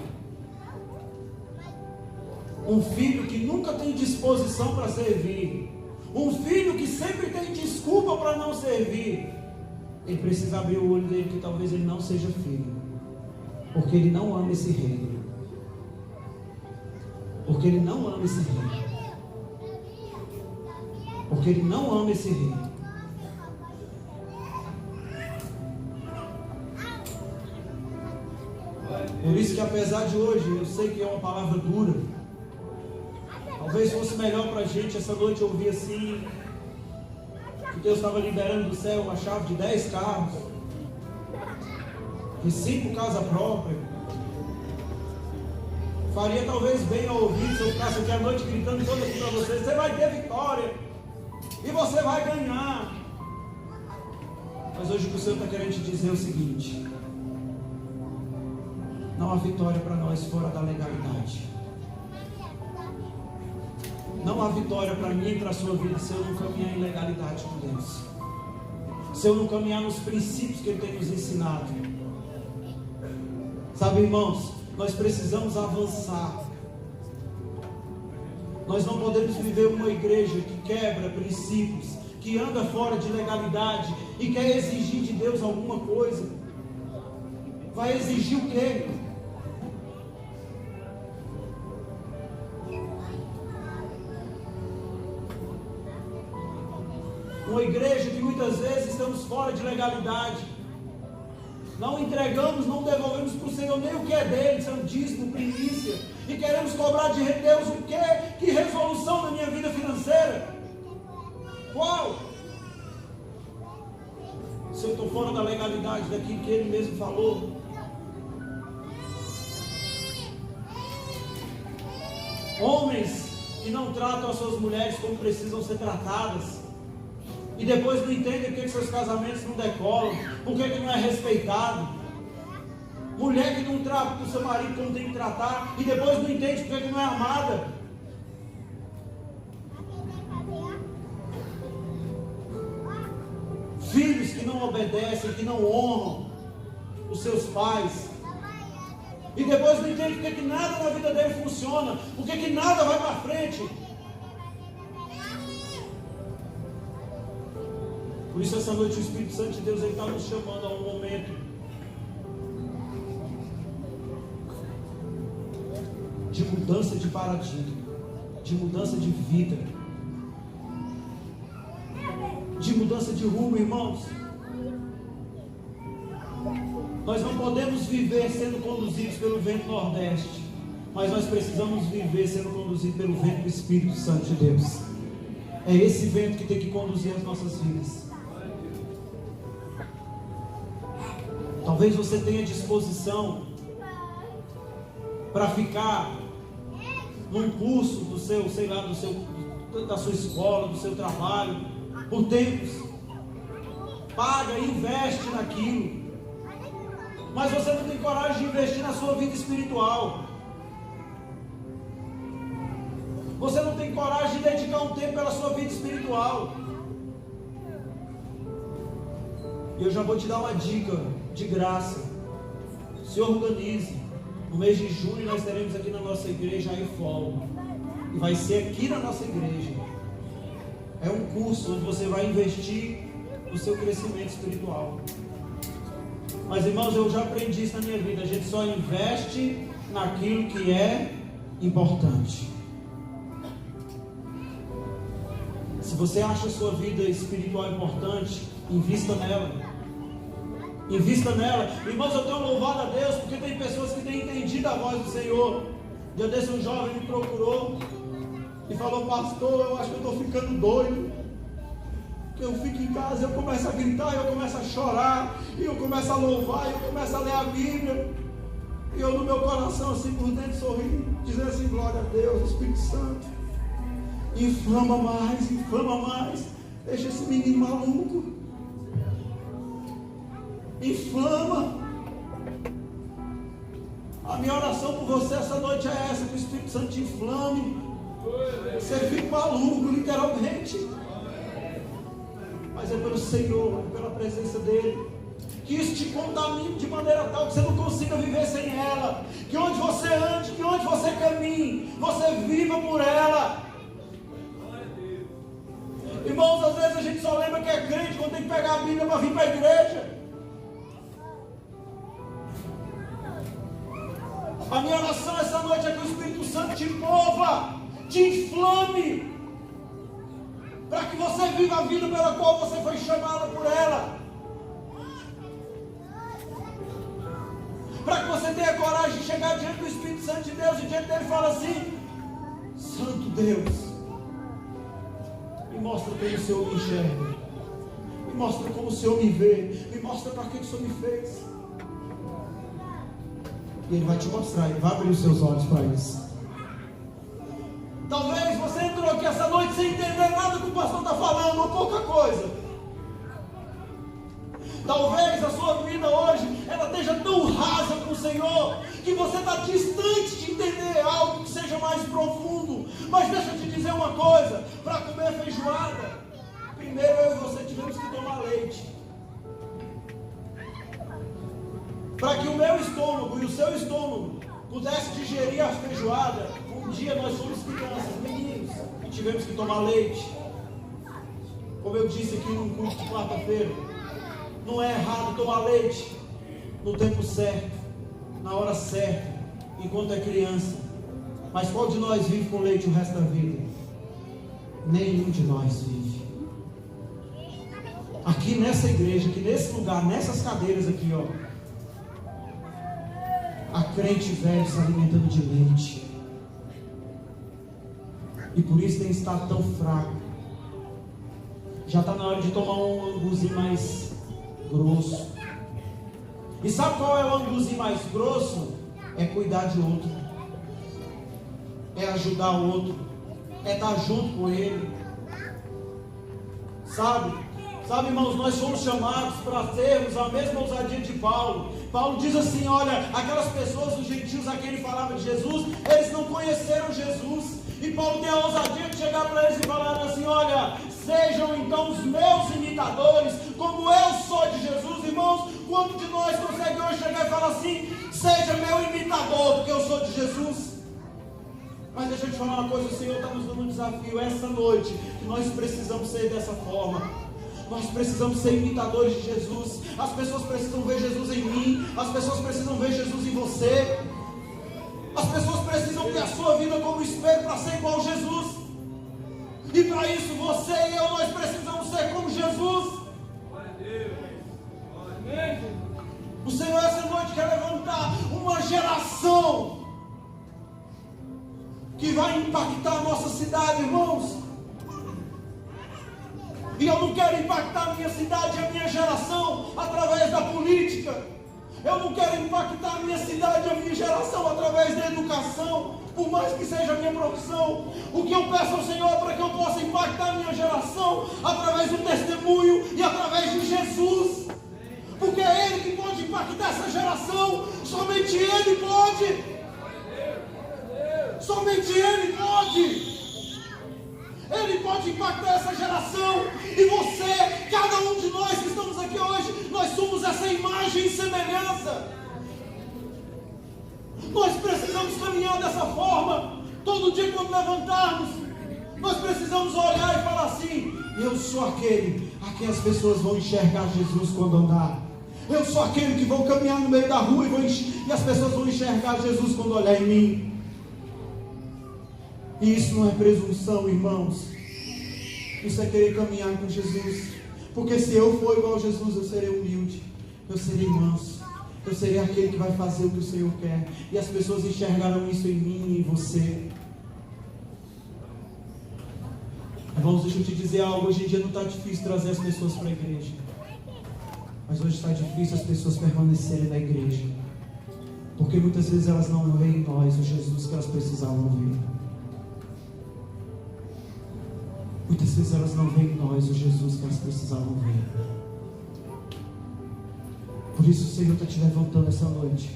um filho que nunca tem disposição para servir, um filho que sempre tem desculpa para não servir, ele precisa abrir o olho dele que talvez ele não seja filho, porque ele não ama esse reino, porque ele não ama esse reino, porque ele não ama esse reino. Por isso que apesar de hoje, eu sei que é uma palavra dura, talvez fosse melhor para a gente essa noite ouvir assim, que Deus estava liberando do céu uma chave de 10 carros, de 5 casas próprias. Faria talvez bem ao ouvir se eu ficasse aqui à noite gritando toda aqui para vocês, você vai ter vitória, e você vai ganhar. Mas hoje o que o Senhor está querendo te dizer é o seguinte: não há vitória para nós fora da legalidade. Não há vitória para mim e para a sua vida se eu não caminhar em legalidade com Deus, se eu não caminhar nos princípios que Ele tem nos ensinado. Sabe, irmãos, nós precisamos avançar. Nós não podemos viver uma igreja que quebra princípios, que anda fora de legalidade e quer exigir de Deus alguma coisa. Vai exigir o quê? Uma igreja que muitas vezes estamos fora de legalidade, não entregamos, não devolvemos para o Senhor nem o que é dele, são dízimo, primícia, e queremos cobrar de Deus o quê? Que resolução na minha vida financeira? Qual? Se eu estou fora da legalidade daquilo que Ele mesmo falou. Homens que não tratam as suas mulheres como precisam ser tratadas, e depois não entendem por que seus casamentos não decolam, por que não é respeitado. Mulher que não trata o seu marido como tem que tratar, e depois não entende por que não é amada. Filhos que que não obedecem, que não honram os seus pais. E depois não entende porque que nada na vida dele funciona, porque que nada vai para frente. Por isso essa noite o Espírito Santo de Deus está nos chamando a um momento de mudança de paradigma, de mudança de vida, de mudança de rumo, irmãos. Nós não podemos viver sendo conduzidos pelo vento nordeste, mas nós precisamos viver sendo conduzidos pelo vento do Espírito Santo de Deus. É esse vento que tem que conduzir as nossas vidas. Talvez você tenha disposição para ficar num curso do seu, sei lá, da sua escola, do seu trabalho, por tempos. Paga e investe naquilo. Mas você não tem coragem de investir na sua vida espiritual. Você não tem coragem de dedicar um tempo pela sua vida espiritual. E eu já vou te dar uma dica de graça. Se organize. No mês de junho nós teremos aqui na nossa igreja a IFOL. E vai ser aqui na nossa igreja. É um curso onde você vai investir no seu crescimento espiritual. Mas irmãos, eu já aprendi isso na minha vida. A gente só investe naquilo que é importante. Se você acha a sua vida espiritual importante, invista nela. Invista nela. Irmãos, eu tenho louvado a Deus porque tem pessoas que têm entendido a voz do Senhor. Dia desse um jovem me procurou e falou: pastor, eu acho que eu estou ficando doido. Eu fico em casa, eu começo a gritar, eu começo a chorar, e eu começo a louvar, eu começo a ler a Bíblia, e eu no meu coração assim por dentro sorrindo, dizendo assim: glória a Deus, Espírito Santo, inflama mais, deixa esse menino maluco, inflama. A minha oração por você essa noite é essa: que o Espírito Santo te inflame, você fica maluco, literalmente. Mas é pelo Senhor, é pela presença dEle. Que isso te contamine de maneira tal que você não consiga viver sem ela. Que onde você ande, que onde você caminhe, você viva por ela. Irmãos, às vezes a gente só lembra que é crente quando tem que pegar a Bíblia para vir para a igreja. A minha oração essa noite é que o Espírito Santo te mova, te inflame, para que você viva a vida pela qual você foi chamado por ela. Para que você tenha coragem de chegar diante do Espírito Santo de Deus e diante dele fala assim: Santo Deus, me mostra como o Senhor me enxerga, me mostra como o Senhor me vê, me mostra para que o Senhor me fez. E Ele vai te mostrar, Ele vai abrir os seus olhos para isso. Talvez você entrou aqui essa noite sem entender nada que o pastor está falando, ou pouca coisa. Talvez a sua vida hoje ela esteja tão rasa com o Senhor que você está distante de entender algo que seja mais profundo. Mas deixa eu te dizer uma coisa: para comer feijoada, primeiro eu e você tivemos que tomar leite. Para que o meu estômago e o seu estômago pudesse digerir a feijoada, um dia nós fomos crianças, meninos, e tivemos que tomar leite. Como eu disse aqui num culto de quarta-feira, não é errado tomar leite no tempo certo, na hora certa, enquanto é criança. Mas qual de nós vive com leite o resto da vida? Nenhum de nós vive. Aqui nessa igreja, aqui nesse lugar, nessas cadeiras aqui, ó, há crente velho se alimentando de leite. E por isso tem estado tão fraco. Já está na hora de tomar um anguzinho mais grosso. E sabe qual é o anguzinho mais grosso? É cuidar de outro, é ajudar o outro, é estar junto com ele. Sabe, irmãos, nós somos chamados para termos a mesma ousadia de Paulo. Paulo diz assim: olha, aquelas pessoas, os gentios a quem ele falava de Jesus, eles não conheceram Jesus. E Paulo tem a ousadia de chegar para eles e falar assim: olha, Sejam então os meus imitadores, como eu sou de Jesus. Irmãos, quanto de nós consegue hoje chegar e falar assim: seja meu imitador, porque eu sou de Jesus? Mas deixa eu te falar uma coisa, o Senhor está nos dando um desafio essa noite, que nós precisamos ser dessa forma. Nós precisamos ser imitadores de Jesus. As pessoas precisam ver Jesus em mim, as pessoas precisam ver Jesus em você. As pessoas precisam ter a sua vida como espelho para ser igual a Jesus. E para isso você e eu, nós precisamos ser como Jesus. O Senhor essa noite quer levantar uma geração que vai impactar a nossa cidade, irmãos. E eu não quero impactar a minha cidade e a minha geração através da política. Eu não quero impactar a minha cidade e a minha geração através da educação, por mais que seja a minha profissão. O que eu peço ao Senhor é para que eu possa impactar a minha geração através do testemunho e através de Jesus. Porque é Ele que pode impactar essa geração. Somente Ele pode. Somente Ele pode. Ele pode impactar essa geração. E você, cada um de nós que estamos aqui hoje, nós somos essa imagem e semelhança. Nós precisamos caminhar dessa forma. Todo dia quando levantarmos, nós precisamos olhar e falar assim: eu sou aquele a quem as pessoas vão enxergar Jesus quando andar. Eu sou aquele que vou caminhar no meio da rua e as pessoas vão enxergar Jesus quando olhar em mim. E isso não é presunção, irmãos. Isso é querer caminhar com Jesus. Porque se eu for igual a Jesus, eu serei humilde, eu serei manso, eu serei aquele que vai fazer o que o Senhor quer. E as pessoas enxergarão isso em mim e em você. Irmãos, deixa eu te dizer algo. Hoje em dia não está difícil trazer as pessoas para a igreja, mas hoje está difícil as pessoas permanecerem na igreja, porque muitas vezes elas não veem em nós o Jesus que elas precisavam ver. Muitas vezes elas não veem em nós o Jesus que elas precisavam ver. Por isso o Senhor está te levantando essa noite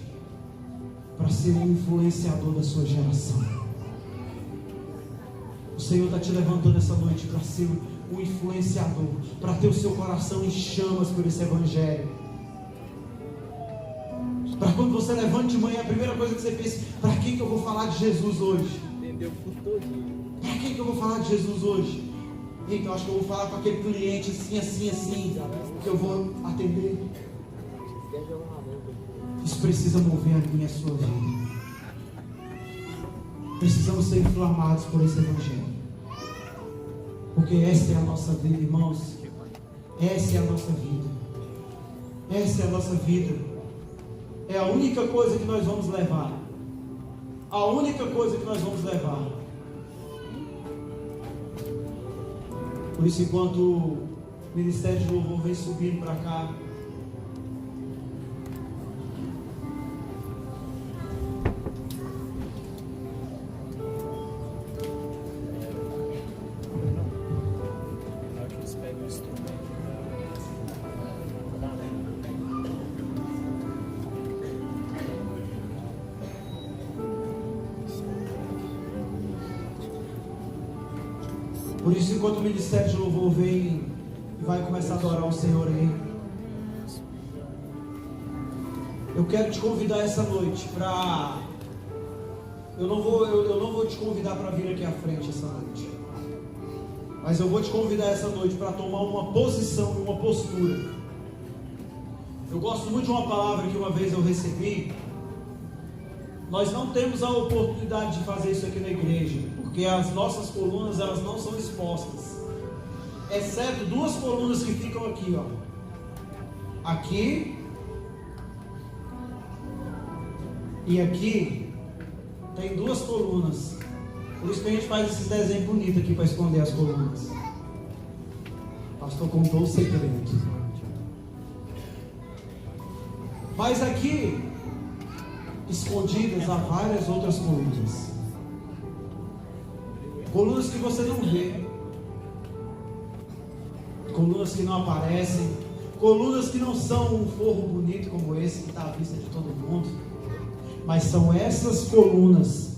para ser um influenciador da sua geração. O Senhor está te levantando essa noite para ser um influenciador, para ter o seu coração em chamas por esse evangelho. Para quando você levante de manhã, a primeira coisa que você pensa: para quem que eu vou falar de Jesus hoje? Entendeu por todo. Para quem que eu vou falar de Jesus hoje? Então acho que eu vou falar com aquele cliente assim, que eu vou atender. Isso precisa mover a minha e a sua vida. Precisamos ser inflamados por esse evangelho, porque essa é a nossa vida, irmãos. Essa é a nossa vida. Essa é a nossa vida. É a única coisa que nós vamos levar. A única coisa que nós vamos levar. Por isso, enquanto o Ministério de Louvor vem subindo para cá, por isso, enquanto o Ministério de Louvor vem e vai começar a adorar o Senhor aí, eu quero te convidar essa noite para... Eu não vou te convidar para vir aqui à frente essa noite, mas eu vou te convidar essa noite para tomar uma posição, uma postura. Eu gosto muito de uma palavra que uma vez eu recebi. Nós não temos a oportunidade de fazer isso aqui na igreja, porque as nossas colunas, elas não são expostas, exceto duas colunas que ficam aqui, ó. Aqui e aqui tem duas colunas. Por isso que a gente faz esses desenhos bonitos aqui para esconder as colunas. O pastor contou o segredo. Mas aqui, escondidas, há várias outras colunas. Colunas que você não vê, colunas que não aparecem, colunas que não são um forro bonito como esse que está à vista de todo mundo, mas são essas colunas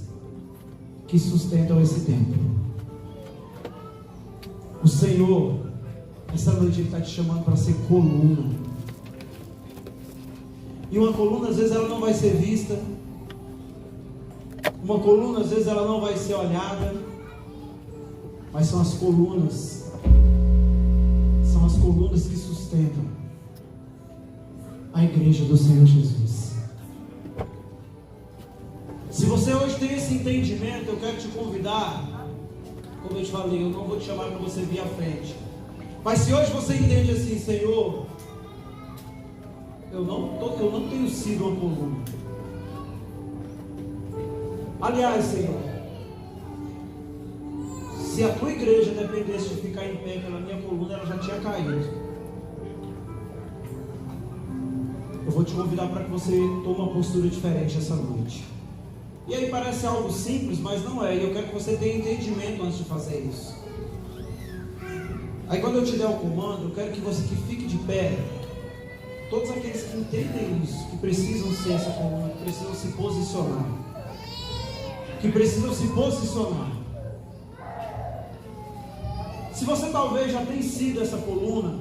que sustentam esse templo. O O Senhor, essa noite, Ele está te chamando para ser coluna. E uma coluna, às vezes, ela não vai ser vista. Uma coluna, às vezes, ela não vai ser olhada. Mas são as colunas. São as colunas que sustentam a igreja do Senhor Jesus. Se você hoje tem esse entendimento, eu quero te convidar. Como eu te falei, eu não vou te chamar para você vir à frente. Mas se hoje você entende assim, Senhor, eu não tenho sido uma coluna. Aliás, Senhor, se a tua igreja dependesse de ficar em pé pela minha coluna, ela já tinha caído. Eu vou te convidar para que você tome uma postura diferente essa noite. E aí parece algo simples, mas não é. E eu quero que você tenha entendimento antes de fazer isso. Aí quando eu te der o comando, eu quero que você que fique de pé. Todos aqueles que entendem isso, que precisam ser essa coluna, que precisam se posicionar. Que precisam se posicionar. Se você talvez já tenha sido essa coluna,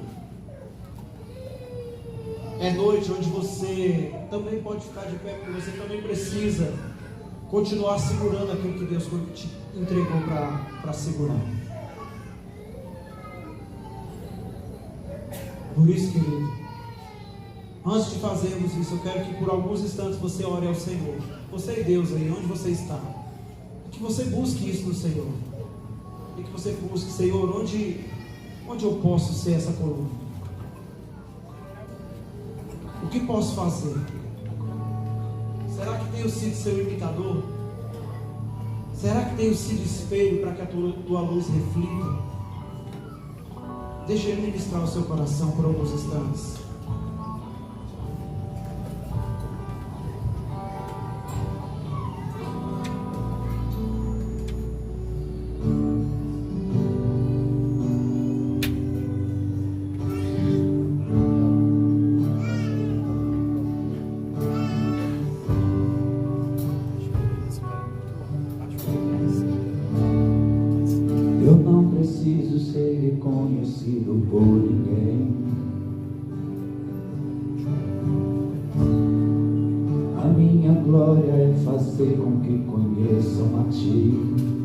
é noite onde você também pode ficar de pé, porque você também precisa continuar segurando aquilo que Deus te entregou para segurar. Por isso, querido, antes de fazermos isso, eu quero que por alguns instantes você ore ao Senhor. Você e Deus aí, onde você está. Que você busque isso no Senhor. E que você busque, Senhor, onde eu posso ser essa coluna? O que posso fazer? Será que tenho sido seu imitador? Será que tenho sido espelho para que a tua luz reflita? Deixa Ele ministrar o seu coração por alguns instantes. Reconhecido por ninguém. A minha glória é fazer com que conheçam a Ti.